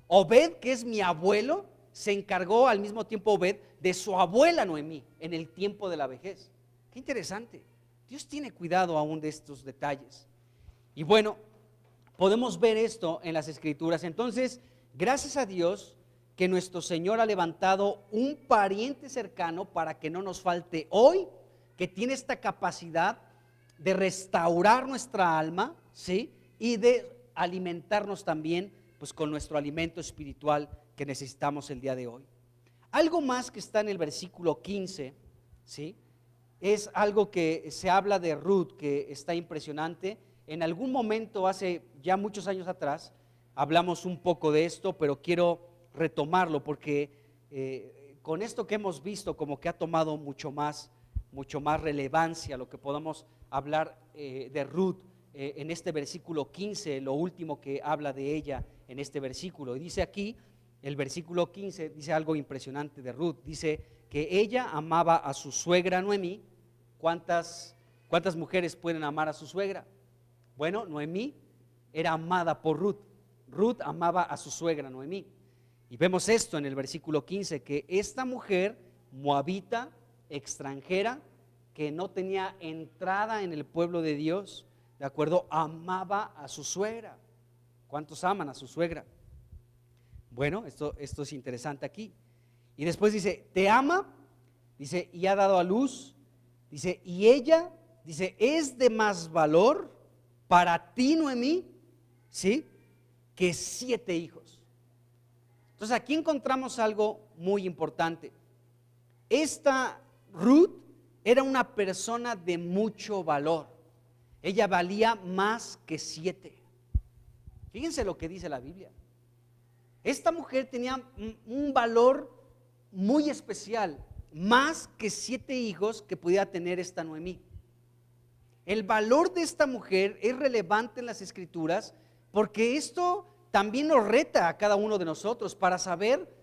Obed, que es mi abuelo, se encargó al mismo tiempo Obed de su abuela Noemí en el tiempo de la vejez. Qué interesante. Dios tiene cuidado aún de estos detalles. Y bueno, podemos ver esto en las Escrituras. Entonces, gracias a Dios que nuestro Señor ha levantado un pariente cercano para que no nos falte hoy, que tiene esta capacidad de restaurar nuestra alma, ¿sí? Y de alimentarnos también pues con nuestro alimento espiritual que necesitamos el día de hoy. Algo más que está en el versículo 15, ¿sí? Es algo que se habla de Ruth, que está impresionante. En algún momento, hace ya muchos años atrás, hablamos un poco de esto, pero quiero retomarlo porque con esto que hemos visto como que ha tomado mucho más relevancia lo que podamos hablar de Ruth en este versículo 15, lo último que habla de ella en este versículo. Y dice aquí, el versículo 15, dice algo impresionante de Ruth. Dice que ella amaba a su suegra Noemí. ¿Cuántas mujeres pueden amar a su suegra? Bueno, Noemí era amada por Ruth. Ruth amaba a su suegra Noemí. Y vemos esto en el versículo 15, que esta mujer moabita, extranjera, que no tenía entrada en el pueblo de Dios, ¿de acuerdo? Amaba a su suegra. ¿Cuántos aman a su suegra? Bueno, esto es interesante aquí. Y después dice, te ama, dice, y ha dado a luz, dice, y ella, dice, es de más valor para ti, Noemí, ¿sí? Que 7 hijos. Entonces aquí encontramos algo muy importante. Esta Ruth era una persona de mucho valor. Ella valía más que 7. Fíjense lo que dice la Biblia. Esta mujer tenía un valor muy especial, más que 7 hijos que pudiera tener esta Noemí. El valor de esta mujer es relevante en las Escrituras porque esto también nos reta a cada uno de nosotros para saber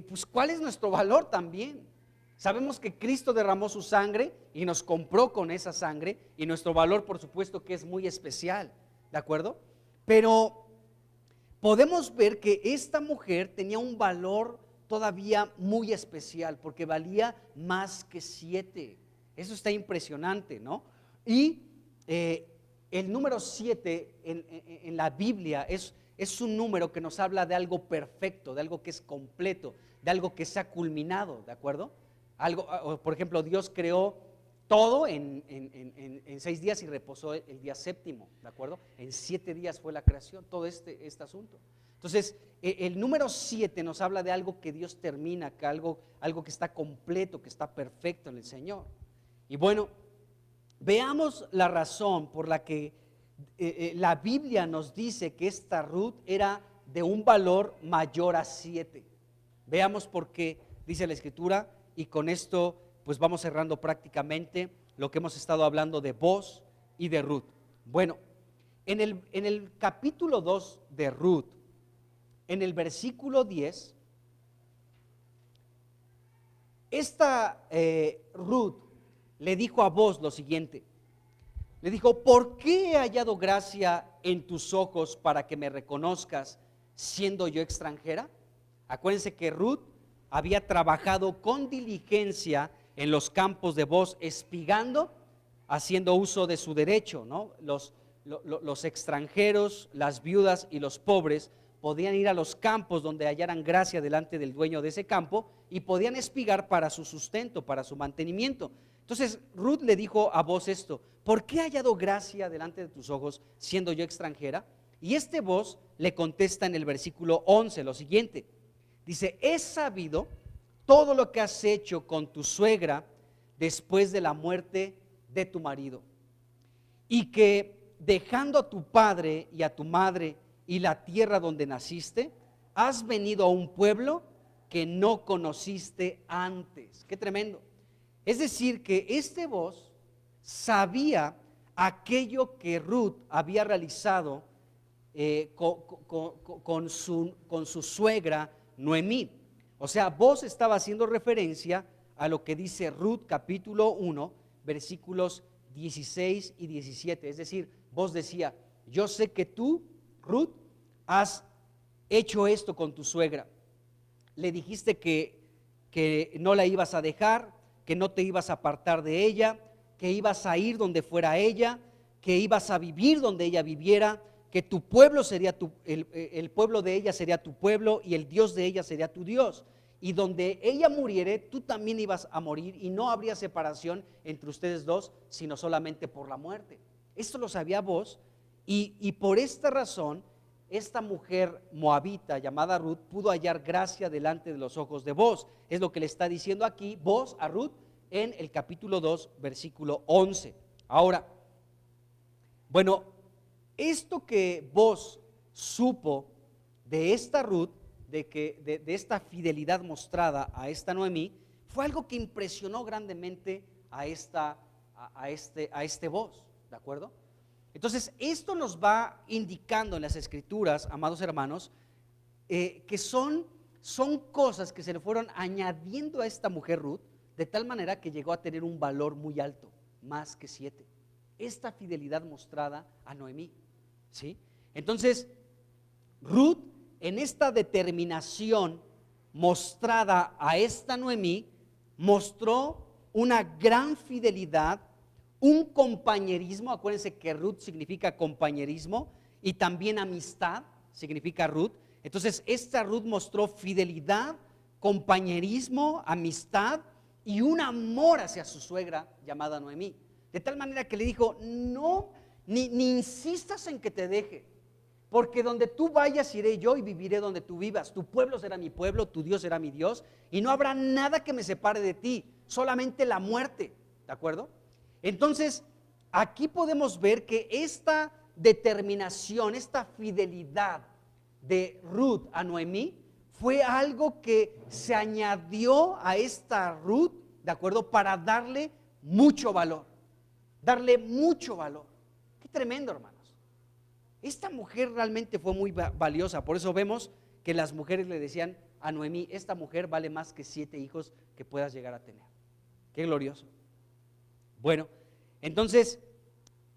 pues cuál es nuestro valor también. Sabemos que Cristo derramó su sangre y nos compró con esa sangre, y nuestro valor por supuesto que es muy especial, ¿de acuerdo? Pero podemos ver que esta mujer tenía un valor todavía muy especial porque valía más que 7. Eso está impresionante, ¿no? Y el número 7 en la Biblia es un número que nos habla de algo perfecto, de algo que es completo, de algo que se ha culminado, ¿de acuerdo? Algo, por ejemplo, Dios creó todo en 6 días y reposó el día séptimo, ¿de acuerdo? En 7 días fue la creación, todo este asunto. Entonces, el número 7 nos habla de algo que Dios termina, que algo que está completo, que está perfecto en el Señor. Y bueno, veamos la razón por la que la Biblia nos dice que esta Ruth era de un valor mayor a 7. Veamos por qué dice la Escritura, y con esto pues vamos cerrando prácticamente lo que hemos estado hablando de Boz y de Ruth. Bueno, en el capítulo 2 de Ruth, en el versículo 10, esta Ruth le dijo a Boz lo siguiente. Le dijo, ¿por qué he hallado gracia en tus ojos para que me reconozcas siendo yo extranjera? Acuérdense que Ruth había trabajado con diligencia en los campos de Boz, espigando, haciendo uso de su derecho, ¿no? Los extranjeros, las viudas y los pobres podían ir a los campos donde hallaran gracia delante del dueño de ese campo y podían espigar para su sustento, para su mantenimiento. Entonces Ruth le dijo a Boz esto, ¿por qué he hallado gracia delante de tus ojos siendo yo extranjera? Y este Boz le contesta en el versículo 11 lo siguiente, dice, he sabido todo lo que has hecho con tu suegra después de la muerte de tu marido, y que dejando a tu padre y a tu madre y la tierra donde naciste, has venido a un pueblo que no conociste antes. Qué tremendo. Es decir, que este Boz sabía aquello que Ruth había realizado con su suegra Noemí. O sea, Boz estaba haciendo referencia a lo que dice Ruth capítulo 1, versículos 16 y 17. Es decir, Boz decía, yo sé que tú, Ruth, has hecho esto con tu suegra. Le dijiste que no la ibas a dejar, que no te ibas a apartar de ella, que ibas a ir donde fuera ella, que ibas a vivir donde ella viviera, que tu pueblo sería el pueblo de ella sería tu pueblo y el Dios de ella sería tu Dios. Y donde ella muriere, tú también ibas a morir y no habría separación entre ustedes dos, sino solamente por la muerte. Esto lo sabía Booz y por esta razón, esta mujer moabita llamada Ruth pudo hallar gracia delante de los ojos de Booz. Es lo que le está diciendo aquí Booz a Ruth en el capítulo 2, versículo 11. Ahora, bueno, esto que Booz supo de esta Ruth, de esta fidelidad mostrada a esta Noemí, fue algo que impresionó grandemente a este Booz, ¿de acuerdo? Entonces, esto nos va indicando en las Escrituras, amados hermanos, que son cosas que se le fueron añadiendo a esta mujer Ruth, de tal manera que llegó a tener un valor muy alto, más que 7. Esta fidelidad mostrada a Noemí, ¿sí? Entonces, Ruth, en esta determinación mostrada a esta Noemí, mostró una gran fidelidad, un compañerismo. Acuérdense que Ruth significa compañerismo y también amistad significa Ruth. Entonces esta Ruth mostró fidelidad, compañerismo, amistad y un amor hacia su suegra llamada Noemí, de tal manera que le dijo: no, ni insistas en que te deje, porque donde tú vayas iré yo y viviré donde tú vivas. Tu pueblo será mi pueblo, tu Dios será mi Dios, y no habrá nada que me separe de ti, solamente la muerte, ¿de acuerdo? Entonces, aquí podemos ver que esta determinación, esta fidelidad de Ruth a Noemí fue algo que se añadió a esta Ruth, ¿de acuerdo? Para darle mucho valor, darle mucho valor. Qué tremendo, hermanos. Esta mujer realmente fue muy valiosa. Por eso vemos que las mujeres le decían a Noemí: esta mujer vale más que 7 hijos que puedas llegar a tener. Qué glorioso. Bueno, entonces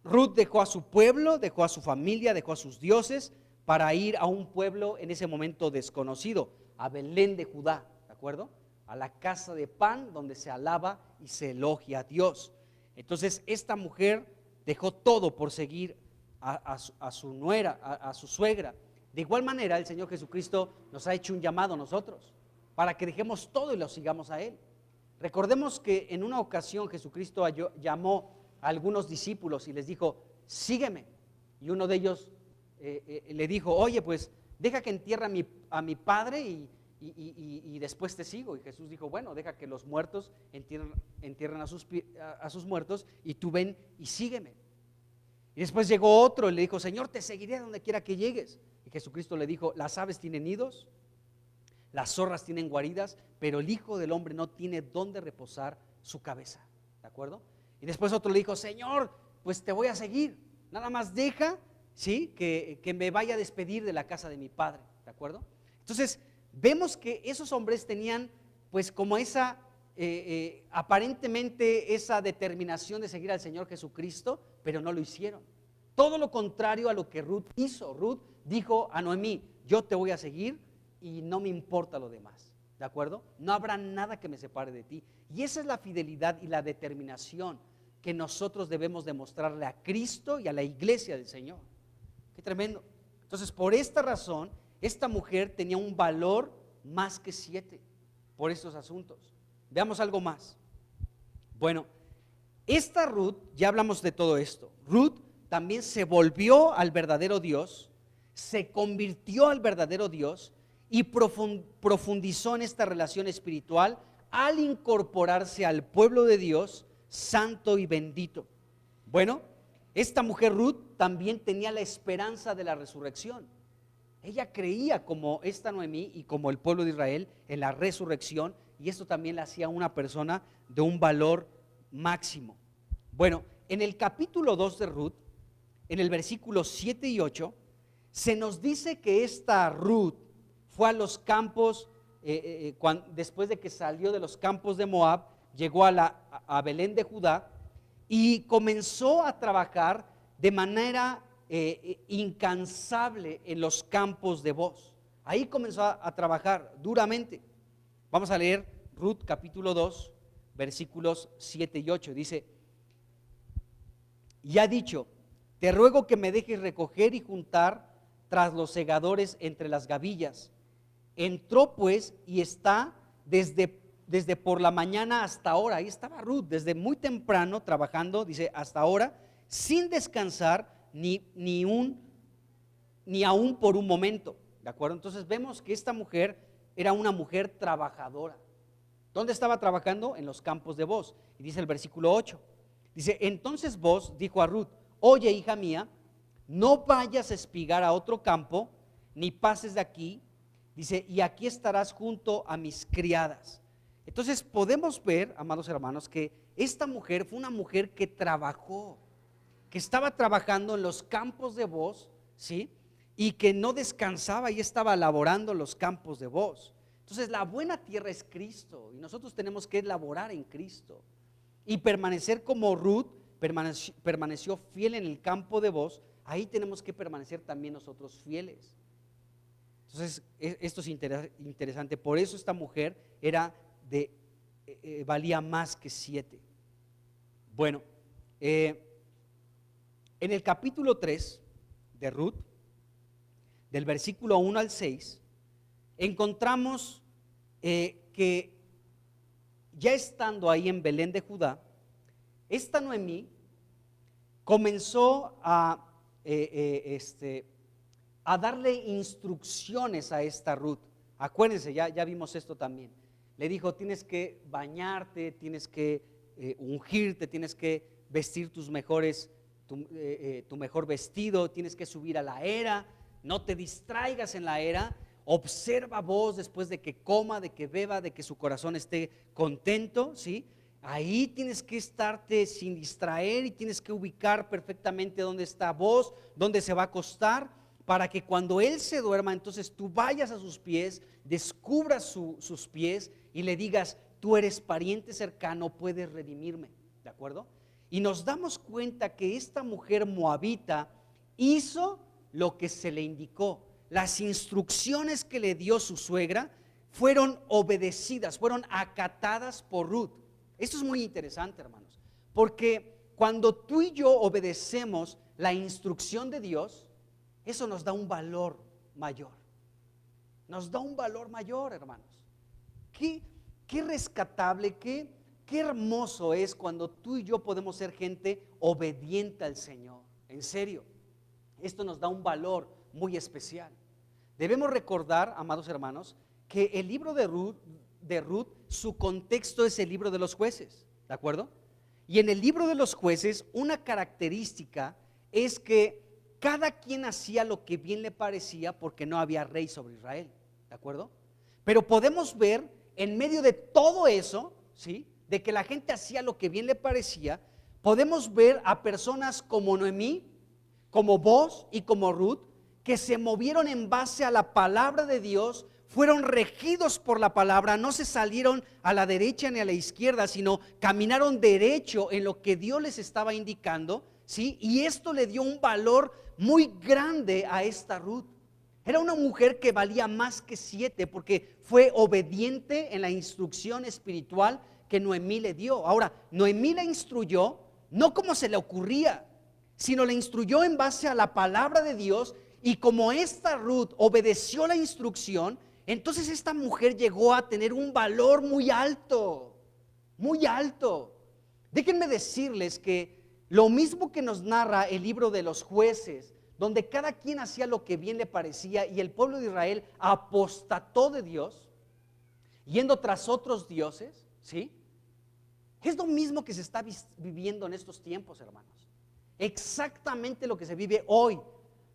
Ruth dejó a su pueblo, dejó a su familia, dejó a sus dioses para ir a un pueblo en ese momento desconocido, a Belén de Judá, ¿de acuerdo? A la casa de pan donde se alaba y se elogia a Dios. Entonces esta mujer dejó todo por seguir a su nuera, a su suegra. De igual manera, el Señor Jesucristo nos ha hecho un llamado a nosotros para que dejemos todo y lo sigamos a Él. Recordemos que en una ocasión Jesucristo llamó a algunos discípulos y les dijo: sígueme. Y uno de ellos le dijo: oye, pues deja que entierre a mi padre y después te sigo. Y Jesús dijo: bueno, deja que los muertos entierren a sus muertos y tú ven y sígueme. Y después llegó otro y le dijo: Señor, te seguiré a donde quiera que llegues. Y Jesucristo le dijo: las aves tienen nidos, las zorras tienen guaridas, pero el Hijo del Hombre no tiene dónde reposar su cabeza, ¿de acuerdo? Y después otro le dijo: Señor, pues te voy a seguir, nada más deja, ¿sí?, que me vaya a despedir de la casa de mi padre, ¿de acuerdo? Entonces vemos que esos hombres tenían pues como esa aparentemente esa determinación de seguir al Señor Jesucristo, pero no lo hicieron. Todo lo contrario a lo que Ruth hizo. Ruth dijo a Noemí: yo te voy a seguir y no me importa lo demás, ¿de acuerdo? No habrá nada que me separe de ti. Y esa es la fidelidad y la determinación que nosotros debemos demostrarle a Cristo y a la iglesia del Señor. Qué tremendo. Entonces, por esta razón, esta mujer tenía un valor más que 7 por estos asuntos. Veamos algo más. Bueno, esta Ruth, ya hablamos de todo esto. Ruth también se volvió al verdadero Dios, se convirtió al verdadero Dios y profundizó en esta relación espiritual al incorporarse al pueblo de Dios santo y bendito. Bueno, esta mujer Ruth también tenía la esperanza de la resurrección. Ella creía, como esta Noemí y como el pueblo de Israel, en la resurrección, y esto también la hacía una persona de un valor máximo. Bueno, en el capítulo 2 de Ruth, en el versículo 7 y 8, se nos dice que esta Ruth fue a los campos, después de que salió de los campos de Moab, llegó a Belén de Judá y comenzó a trabajar de manera incansable en los campos de Booz. Ahí comenzó a trabajar duramente. Vamos a leer Ruth capítulo 2, versículos 7 y 8. Dice: y ha dicho: te ruego que me dejes recoger y juntar tras los segadores entre las gavillas. Entró pues y está desde por la mañana hasta ahora. Ahí estaba Ruth, desde muy temprano trabajando, dice, hasta ahora, sin descansar ni aún por un momento, ¿de acuerdo? Entonces vemos que esta mujer era una mujer trabajadora. ¿Dónde estaba trabajando? En los campos de Booz. Y dice el versículo 8, dice: entonces Booz dijo a Ruth: oye, hija mía, no vayas a espigar a otro campo, ni pases de aquí. Dice: y aquí estarás junto a mis criadas. Entonces podemos ver, amados hermanos, que esta mujer fue una mujer que trabajó, que estaba trabajando en los campos de Booz, ¿sí? Y que no descansaba y estaba laborando los campos de Booz. Entonces la buena tierra es Cristo y nosotros tenemos que laborar en Cristo y permanecer como Ruth permaneció fiel en el campo de Booz. Ahí tenemos que permanecer también nosotros fieles. Entonces esto es interesante. Por eso esta mujer valía más que 7. Bueno, en el capítulo 3 de Ruth, del versículo 1 al 6, encontramos que ya estando ahí en Belén de Judá, esta Noemí comenzó a darle instrucciones a esta Ruth. Acuérdense, ya vimos esto también. Le dijo: tienes que bañarte, tienes que ungirte, tienes que vestir tu mejor vestido, tienes que subir a la era, no te distraigas en la era, observa vos después de que coma, de que beba, de que su corazón esté contento, ¿sí? Ahí tienes que estarte sin distraer y tienes que ubicar perfectamente dónde está vos, dónde se va a acostar, para que cuando él se duerma, entonces tú vayas a sus pies, descubras sus pies y le digas: tú eres pariente cercano, puedes redimirme, ¿de acuerdo? Y nos damos cuenta que esta mujer moabita hizo lo que se le indicó. Las instrucciones que le dio su suegra fueron obedecidas, fueron acatadas por Ruth. Esto es muy interesante, hermanos, porque cuando tú y yo obedecemos la instrucción de Dios, eso nos da un valor mayor. Nos da un valor mayor, hermanos. Qué rescatable, qué hermoso es cuando tú y yo podemos ser gente obediente al Señor. En serio, esto nos da un valor muy especial. Debemos recordar, amados hermanos, que el libro de Ruth, su contexto es el libro de los jueces, ¿de acuerdo? Y en el libro de los jueces, una característica es que cada quien hacía lo que bien le parecía porque no había rey sobre Israel, ¿de acuerdo? Pero podemos ver en medio de todo eso, ¿sí?, de que la gente hacía lo que bien le parecía, podemos ver a personas como Noemí, como Booz y como Ruth, que se movieron en base a la palabra de Dios, fueron regidos por la palabra, no se salieron a la derecha ni a la izquierda, sino caminaron derecho en lo que Dios les estaba indicando, ¿sí? Y esto le dio un valor muy grande a esta Ruth. Era una mujer que valía más que 7 porque fue obediente en la instrucción espiritual que Noemí le dio. Ahora, Noemí la instruyó no como se le ocurría, sino la instruyó en base a la palabra de Dios. Y como esta Ruth obedeció la instrucción, entonces esta mujer llegó a tener un valor muy alto, muy alto. Déjenme decirles que lo mismo que nos narra el libro de los jueces, donde cada quien hacía lo que bien le parecía y el pueblo de Israel apostató de Dios, yendo tras otros dioses, ¿sí? Es lo mismo que se está viviendo en estos tiempos, hermanos. Exactamente lo que se vive hoy.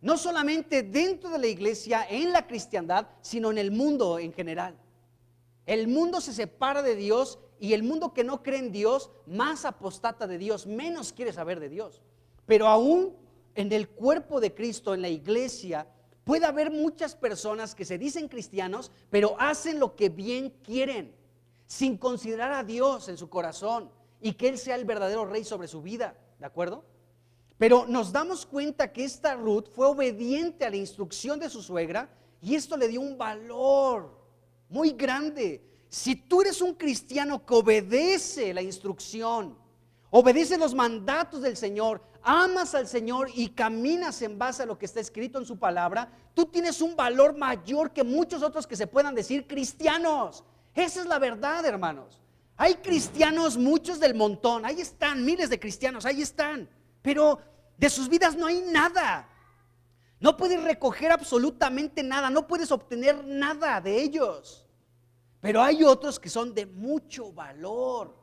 No solamente dentro de la iglesia, en la cristiandad, sino en el mundo en general. El mundo se separa de Dios y el mundo que no cree en Dios más apostata de Dios, menos quiere saber de Dios. Pero aún en el cuerpo de Cristo, en la iglesia, puede haber muchas personas que se dicen cristianos, pero hacen lo que bien quieren, sin considerar a Dios en su corazón y que Él sea el verdadero rey sobre su vida, ¿de acuerdo? Pero nos damos cuenta que esta Ruth fue obediente a la instrucción de su suegra y esto le dio un valor muy grande. Si tú eres un cristiano que obedece la instrucción, obedeces los mandatos del Señor, amas al Señor y caminas en base a lo que está escrito en su palabra, tú tienes un valor mayor que muchos otros que se puedan decir cristianos. Esa es la verdad, hermanos. Hay cristianos, muchos del montón, ahí están, miles de cristianos, ahí están, pero de sus vidas no hay nada. No puedes recoger absolutamente nada, no puedes obtener nada de ellos. Pero hay otros que son de mucho valor,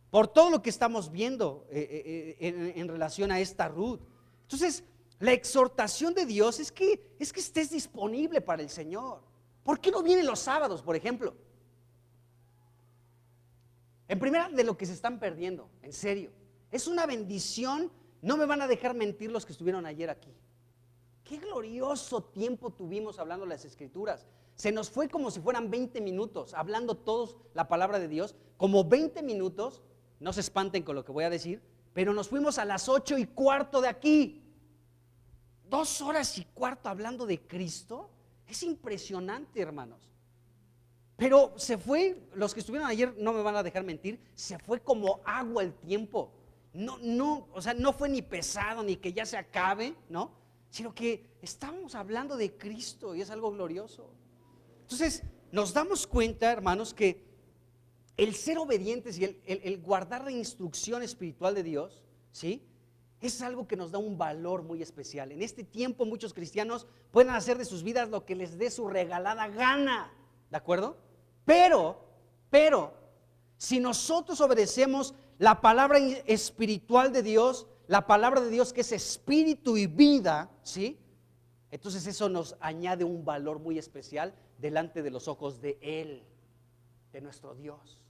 por todo lo que estamos viendo en relación a esta Ruth. Entonces, la exhortación de Dios es que estés disponible para el Señor. ¿Por qué no vienen los sábados, por ejemplo? En primera, de lo que se están perdiendo, en serio. Es una bendición, no me van a dejar mentir los que estuvieron ayer aquí. Qué glorioso tiempo tuvimos hablando las Escrituras. Se nos fue como si fueran 20 minutos, hablando todos la palabra de Dios, como 20 minutos, no se espanten con lo que voy a decir, pero nos fuimos a las 8:15 de aquí. 2 horas y cuarto hablando de Cristo, es impresionante, hermanos. Pero se fue, los que estuvieron ayer no me van a dejar mentir, se fue como agua el tiempo. O sea, no fue ni pesado, ni que ya se acabe, ¿no? Sino que estamos hablando de Cristo y es algo glorioso. Entonces, nos damos cuenta, hermanos, que el ser obedientes y el guardar la instrucción espiritual de Dios, ¿sí?, es algo que nos da un valor muy especial. En este tiempo muchos cristianos pueden hacer de sus vidas lo que les dé su regalada gana, ¿de acuerdo? Pero, si nosotros obedecemos la palabra espiritual de Dios, la palabra de Dios que es espíritu y vida, ¿sí?, entonces eso nos añade un valor muy especial delante de los ojos de Él, de nuestro Dios.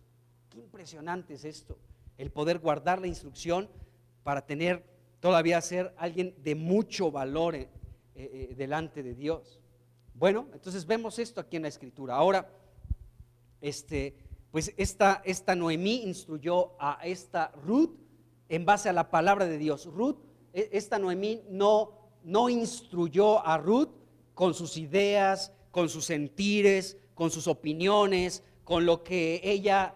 Qué impresionante es esto, el poder guardar la instrucción para todavía ser alguien de mucho valor delante de Dios. Bueno, entonces vemos esto aquí en la Escritura. Ahora, pues esta Noemí instruyó a esta Ruth en base a la palabra de Dios. Esta Noemí no instruyó a Ruth con sus ideas, con sus sentires, con sus opiniones, con lo que ella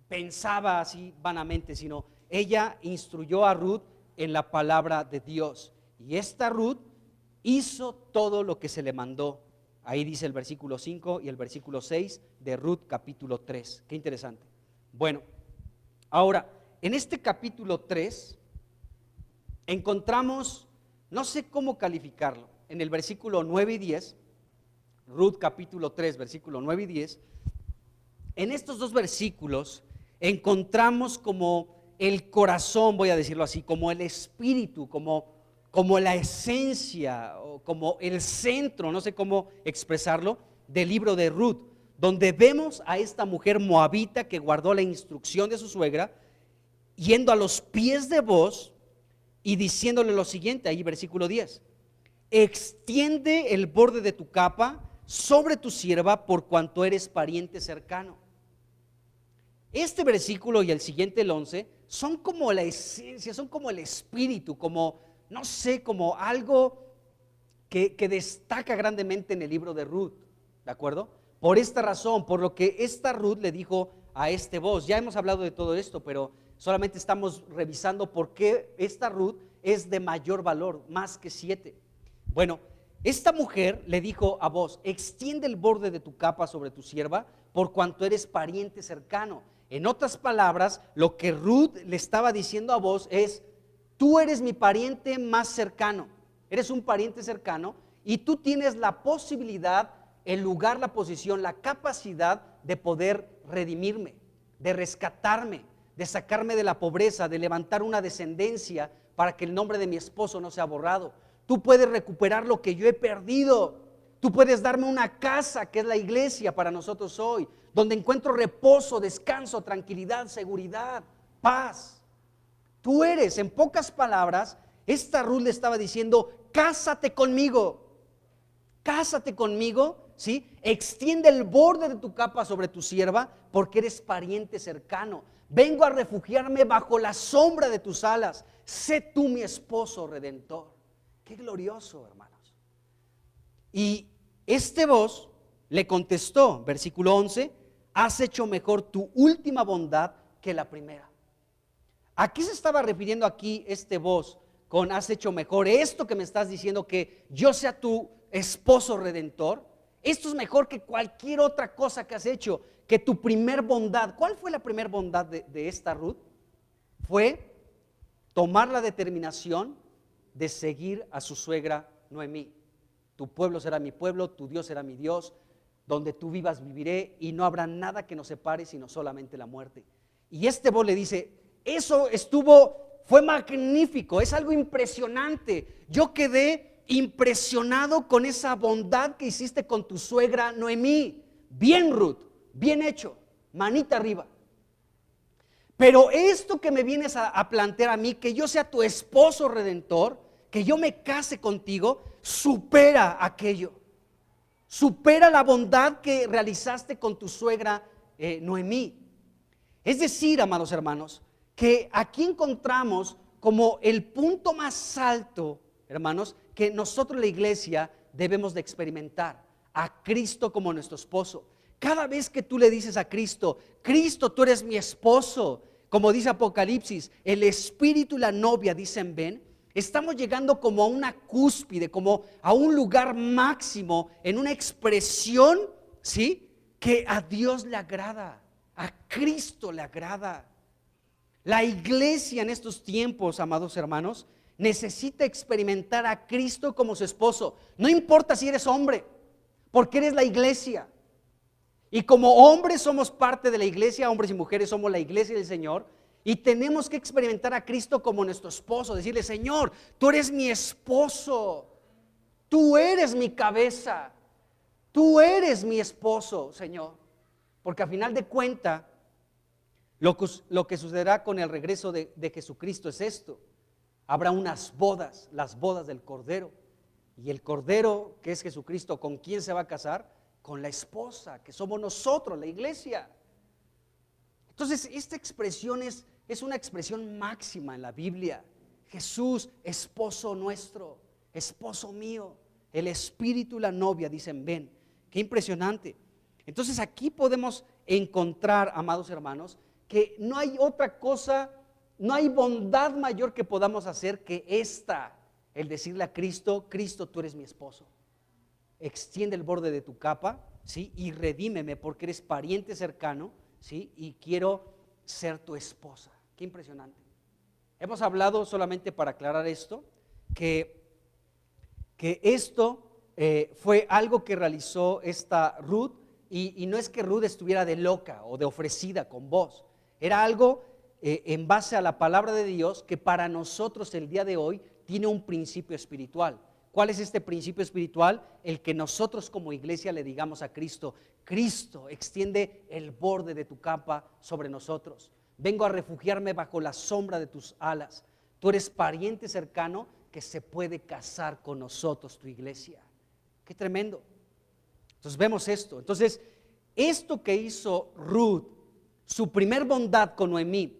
pensaba así vanamente, sino ella instruyó a Ruth en la palabra de Dios. Y esta Ruth hizo todo lo que se le mandó. Ahí dice el versículo 5 y el versículo 6 de Ruth capítulo 3. Qué interesante. Bueno, ahora, en este capítulo 3 encontramos, no sé cómo calificarlo, en el versículo 9 y 10, Ruth capítulo 3, versículo 9 y 10, en estos dos versículos encontramos como el corazón, voy a decirlo así, como el espíritu, como la esencia, o como el centro, no sé cómo expresarlo, del libro de Ruth, donde vemos a esta mujer moabita que guardó la instrucción de su suegra, yendo a los pies de Booz y diciéndole lo siguiente, ahí versículo 10, extiende el borde de tu capa sobre tu sierva por cuanto eres pariente cercano. Este versículo y el siguiente, el 11, son como la esencia, son como el espíritu, como, no sé, como algo que destaca grandemente en el libro de Ruth, ¿de acuerdo? Por esta razón, por lo que esta Ruth le dijo a este Booz. Ya hemos hablado de todo esto, pero solamente estamos revisando por qué esta Ruth es de mayor valor, más que 7. Bueno, esta mujer le dijo a Booz, extiende el borde de tu capa sobre tu sierva, por cuanto eres pariente cercano. En otras palabras, lo que Ruth le estaba diciendo a Booz es, tú eres mi pariente más cercano, eres un pariente cercano y tú tienes la posibilidad, el lugar, la posición, la capacidad de poder redimirme, de rescatarme, de sacarme de la pobreza, de levantar una descendencia para que el nombre de mi esposo no sea borrado. Tú puedes recuperar lo que yo he perdido. Tú puedes darme una casa que es la iglesia para nosotros hoy, donde encuentro reposo, descanso, tranquilidad, seguridad, paz. Tú eres, en pocas palabras, esta Ruth le estaba diciendo, cásate conmigo, ¿sí? Extiende el borde de tu capa sobre tu sierva, porque eres pariente cercano. Vengo a refugiarme bajo la sombra de tus alas. Sé tú mi esposo redentor. Qué glorioso, hermanos. Y este Booz le contestó, versículo 11, has hecho mejor tu última bondad que la primera. ¿A qué se estaba refiriendo aquí este vos con has hecho mejor? Esto que me estás diciendo, que yo sea tu esposo redentor, esto es mejor que cualquier otra cosa que has hecho, que tu primer bondad. ¿Cuál fue la primer bondad de esta Ruth? Fue tomar la determinación de seguir a su suegra Noemí. Tu pueblo será mi pueblo, tu Dios será mi Dios, donde tú vivas viviré y no habrá nada que nos separe sino solamente la muerte. Y este vos le dice, eso fue magnífico, es algo impresionante. Yo quedé impresionado con esa bondad que hiciste con tu suegra Noemí. Bien, Ruth, bien hecho, manita arriba. Pero esto que me vienes a plantear a mí, que yo sea tu esposo redentor, que yo me case contigo, supera aquello. Supera la bondad que realizaste con tu suegra Noemí. Es decir, amados hermanos, que aquí encontramos como el punto más alto, hermanos, que nosotros la iglesia debemos de experimentar, a Cristo como nuestro esposo. Cada vez que tú le dices a Cristo, Cristo, tú eres mi esposo, como dice Apocalipsis, el espíritu y la novia dicen ven, estamos llegando como a una cúspide, como a un lugar máximo, en una expresión, ¿sí?, que a Dios le agrada, a Cristo le agrada. La iglesia en estos tiempos, amados hermanos, necesita experimentar a Cristo como su esposo. No importa si eres hombre, porque eres la iglesia. Y como hombres somos parte de la iglesia, hombres y mujeres somos la iglesia del Señor, y tenemos que experimentar a Cristo como nuestro esposo, decirle, Señor, tú eres mi esposo, tú eres mi cabeza, tú eres mi esposo, Señor. Porque a final de cuentas, lo que sucederá con el regreso de Jesucristo es esto: habrá unas bodas, las bodas del Cordero, y el Cordero, que es Jesucristo, ¿con quién se va a casar? Con la esposa, que somos nosotros, la iglesia. Entonces, esta expresión es una expresión máxima en la Biblia. Jesús, esposo nuestro, esposo mío, el espíritu y la novia dicen ven. Qué impresionante. Entonces aquí podemos encontrar, amados hermanos, que no hay otra cosa, no hay bondad mayor que podamos hacer que esta, el decirle a Cristo, Cristo, tú eres mi esposo. Extiende el borde de tu capa, ¿sí?, y redímeme porque eres pariente cercano, ¿sí?, y quiero ser tu esposa. Qué impresionante. Hemos hablado, solamente para aclarar esto, que esto fue algo que realizó esta Ruth, y no es que Ruth estuviera de loca o de ofrecida con vos, era algo en base a la palabra de Dios que para nosotros el día de hoy tiene un principio espiritual. ¿Cuál es este principio espiritual? El que nosotros como iglesia le digamos a Cristo, Cristo, extiende el borde de tu capa sobre nosotros. Vengo a refugiarme bajo la sombra de tus alas. Tú eres pariente cercano que se puede casar con nosotros, tu iglesia. Qué tremendo. Entonces vemos esto. Entonces, esto que hizo Ruth, su primer bondad con Noemí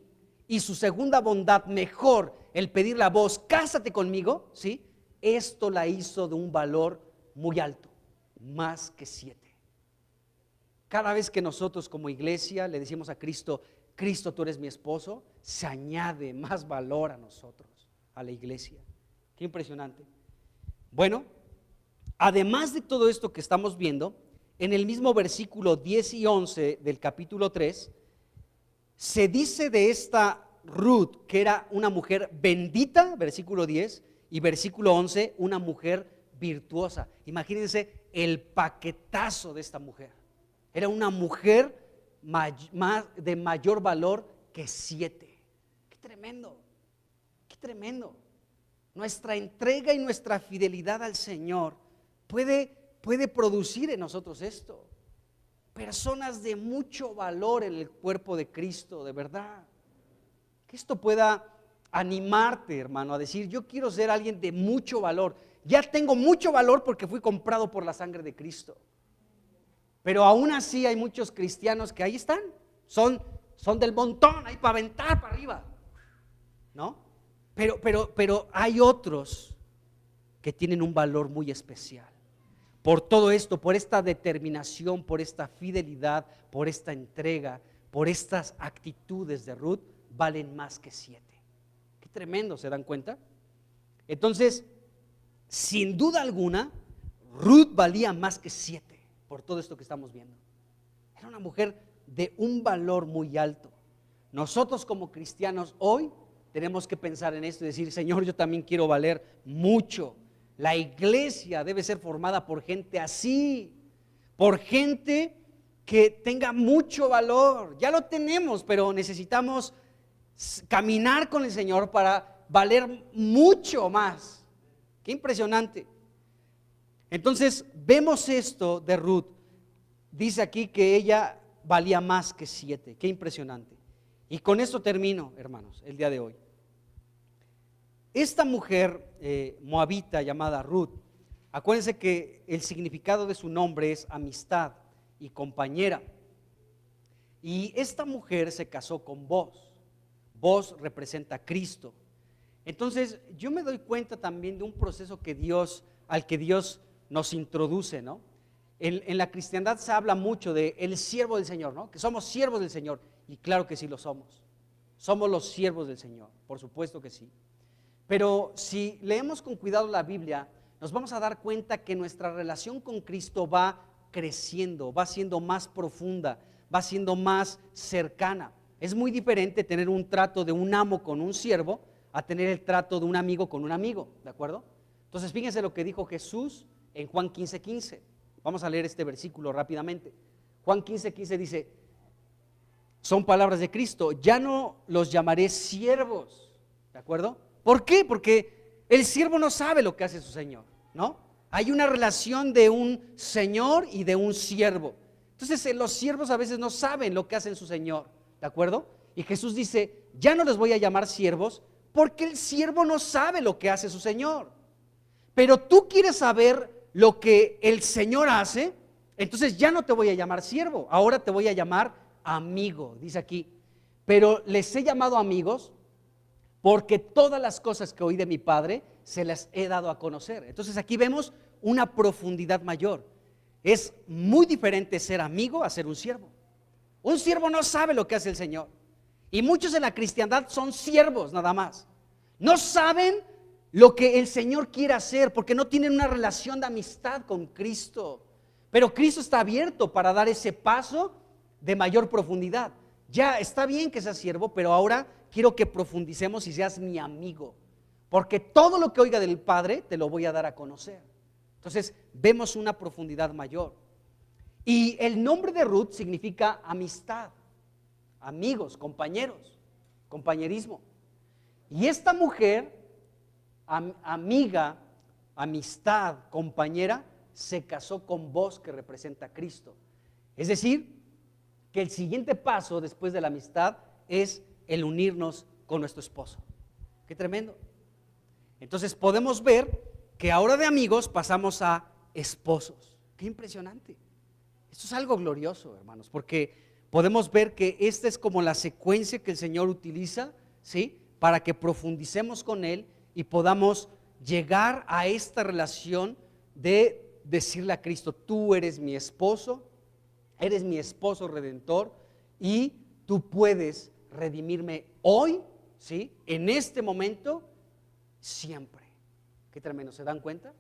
y su segunda bondad mejor, el pedirle a vos, cásate conmigo, ¿sí?, esto la hizo de un valor muy alto, más que 7. Cada vez que nosotros como iglesia le decimos a Cristo, Cristo, tú eres mi esposo, se añade más valor a nosotros, a la iglesia. Qué impresionante. Bueno, además de todo esto que estamos viendo, en el mismo versículo 10 y 11 del capítulo 3, se dice de esta Ruth que era una mujer bendita, versículo 10, y versículo 11, una mujer virtuosa. Imagínense el paquetazo de esta mujer. Era una mujer de mayor valor que 7. Qué tremendo, qué tremendo. Nuestra entrega y nuestra fidelidad al Señor puede producir en nosotros esto. Personas de mucho valor en el cuerpo de Cristo, de verdad. Que esto pueda animarte, hermano, a decir, yo quiero ser alguien de mucho valor. Ya tengo mucho valor porque fui comprado por la sangre de Cristo. Pero aún así hay muchos cristianos que ahí están, son del montón, ahí para aventar para arriba, ¿no? Pero hay otros que tienen un valor muy especial. Por todo esto, por esta determinación, por esta fidelidad, por esta entrega, por estas actitudes de Ruth valen más que 7. Qué tremendo, ¿se dan cuenta? Entonces, sin duda alguna, Ruth valía más que 7 por todo esto que estamos viendo. Era una mujer de un valor muy alto. Nosotros como cristianos hoy tenemos que pensar en esto y decir, Señor, yo también quiero valer mucho. La iglesia debe ser formada por gente así, por gente que tenga mucho valor. Ya lo tenemos, pero necesitamos caminar con el Señor para valer mucho más. Qué impresionante. Entonces vemos esto de Ruth. Dice aquí que ella valía más que 7. Qué impresionante. Y con esto termino, hermanos, el día de hoy. Esta mujer moabita llamada Ruth, acuérdense que el significado de su nombre es amistad y compañera. Y esta mujer se casó con Boaz. Boaz representa a Cristo. Entonces yo me doy cuenta también de un proceso al que Dios nos introduce, ¿no? En la cristiandad se habla mucho de el siervo del Señor, ¿no? Que somos siervos del Señor. Y claro que sí lo somos. Somos los siervos del Señor, por supuesto que sí. Pero si leemos con cuidado la Biblia, nos vamos a dar cuenta que nuestra relación con Cristo va creciendo, va siendo más profunda, va siendo más cercana. Es muy diferente tener un trato de un amo con un siervo a tener el trato de un amigo con un amigo, ¿de acuerdo? Entonces fíjense lo que dijo Jesús en Juan 15:15. Vamos a leer este versículo rápidamente. Juan 15:15 dice, son palabras de Cristo, ya no los llamaré siervos, ¿de acuerdo? ¿Por qué? Porque el siervo no sabe lo que hace su señor, ¿no? Hay una relación de un señor y de un siervo. Entonces los siervos a veces no saben lo que hace su señor, ¿de acuerdo? Y Jesús dice, ya no les voy a llamar siervos porque el siervo no sabe lo que hace su señor. Pero tú quieres saber lo que el Señor hace, entonces ya no te voy a llamar siervo, ahora te voy a llamar amigo, dice aquí. Pero les he llamado amigos porque todas las cosas que oí de mi Padre se las he dado a conocer. Entonces aquí vemos una profundidad mayor. Es muy diferente ser amigo a ser un siervo. Un siervo no sabe lo que hace el Señor. Y muchos en la cristiandad son siervos nada más. No saben lo que el Señor quiere hacer porque no tienen una relación de amistad con Cristo. Pero Cristo está abierto para dar ese paso de mayor profundidad. Ya está bien que seas siervo, pero ahora quiero que profundicemos y seas mi amigo, porque todo lo que oiga del Padre te lo voy a dar a conocer. Entonces vemos una profundidad mayor. Y el nombre de Ruth significa amistad, amigos, compañeros, compañerismo. Y esta mujer, amiga, amistad, compañera, se casó con Boaz, que representa a Cristo. Es decir, que el siguiente paso después de la amistad es el unirnos con nuestro esposo. Qué tremendo. Entonces podemos ver que ahora de amigos pasamos a esposos. Qué impresionante. Esto es algo glorioso, hermanos, porque podemos ver que esta es como la secuencia que el Señor utiliza, ¿sí? Para que profundicemos con Él y podamos llegar a esta relación de decirle a Cristo, tú eres mi esposo redentor y tú puedes redimirme hoy, ¿sí? En este momento, siempre. Qué tremendo, ¿se dan cuenta?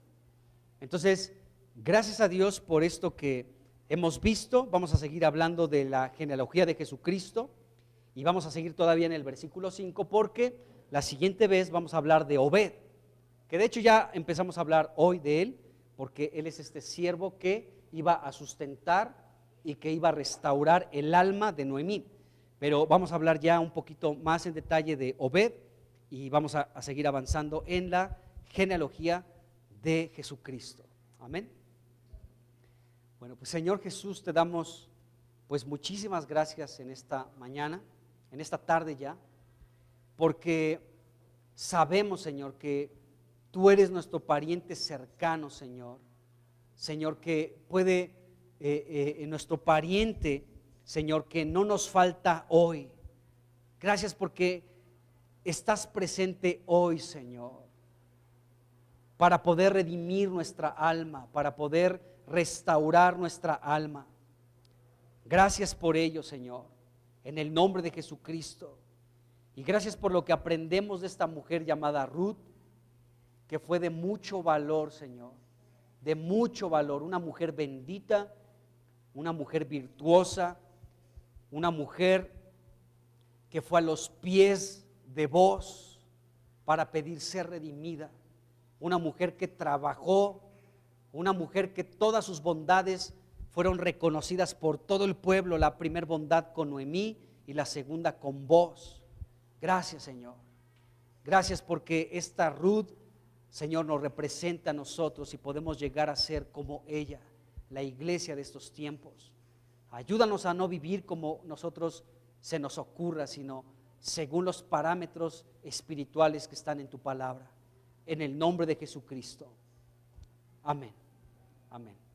Entonces, gracias a Dios por esto que hemos visto. Vamos a seguir hablando de la genealogía de Jesucristo y vamos a seguir todavía en el versículo 5 porque la siguiente vez vamos a hablar de Obed, que de hecho ya empezamos a hablar hoy de él, porque él es este siervo que iba a sustentar y que iba a restaurar el alma de Noemí. Pero vamos a hablar ya un poquito más en detalle de Obed y vamos a seguir avanzando en la genealogía de Jesucristo. Amén. Bueno, pues Señor Jesús, te damos pues muchísimas gracias en esta mañana, en esta tarde ya, porque sabemos, Señor, que tú eres nuestro pariente cercano, Señor. Señor, que puede, nuestro pariente, Señor, que no nos falta hoy. Gracias porque estás presente hoy, Señor, para poder redimir nuestra alma, para poder restaurar nuestra alma. Gracias por ello, Señor. en el nombre de Jesucristo. Y gracias por lo que aprendemos de esta mujer llamada Ruth, que fue de mucho valor, Señor, de mucho valor, una mujer bendita, una mujer virtuosa, una mujer que fue a los pies de Booz para pedir ser redimida, una mujer que trabajó, una mujer que todas sus bondades fueron reconocidas por todo el pueblo, la primera bondad con Noemí y la segunda con Booz. Gracias, Señor. Gracias porque esta Ruth, Señor, nos representa a nosotros y podemos llegar a ser como ella, la iglesia de estos tiempos. Ayúdanos a no vivir como nosotros se nos ocurra, sino según los parámetros espirituales que están en tu palabra. En el nombre de Jesucristo. Amén. Amén.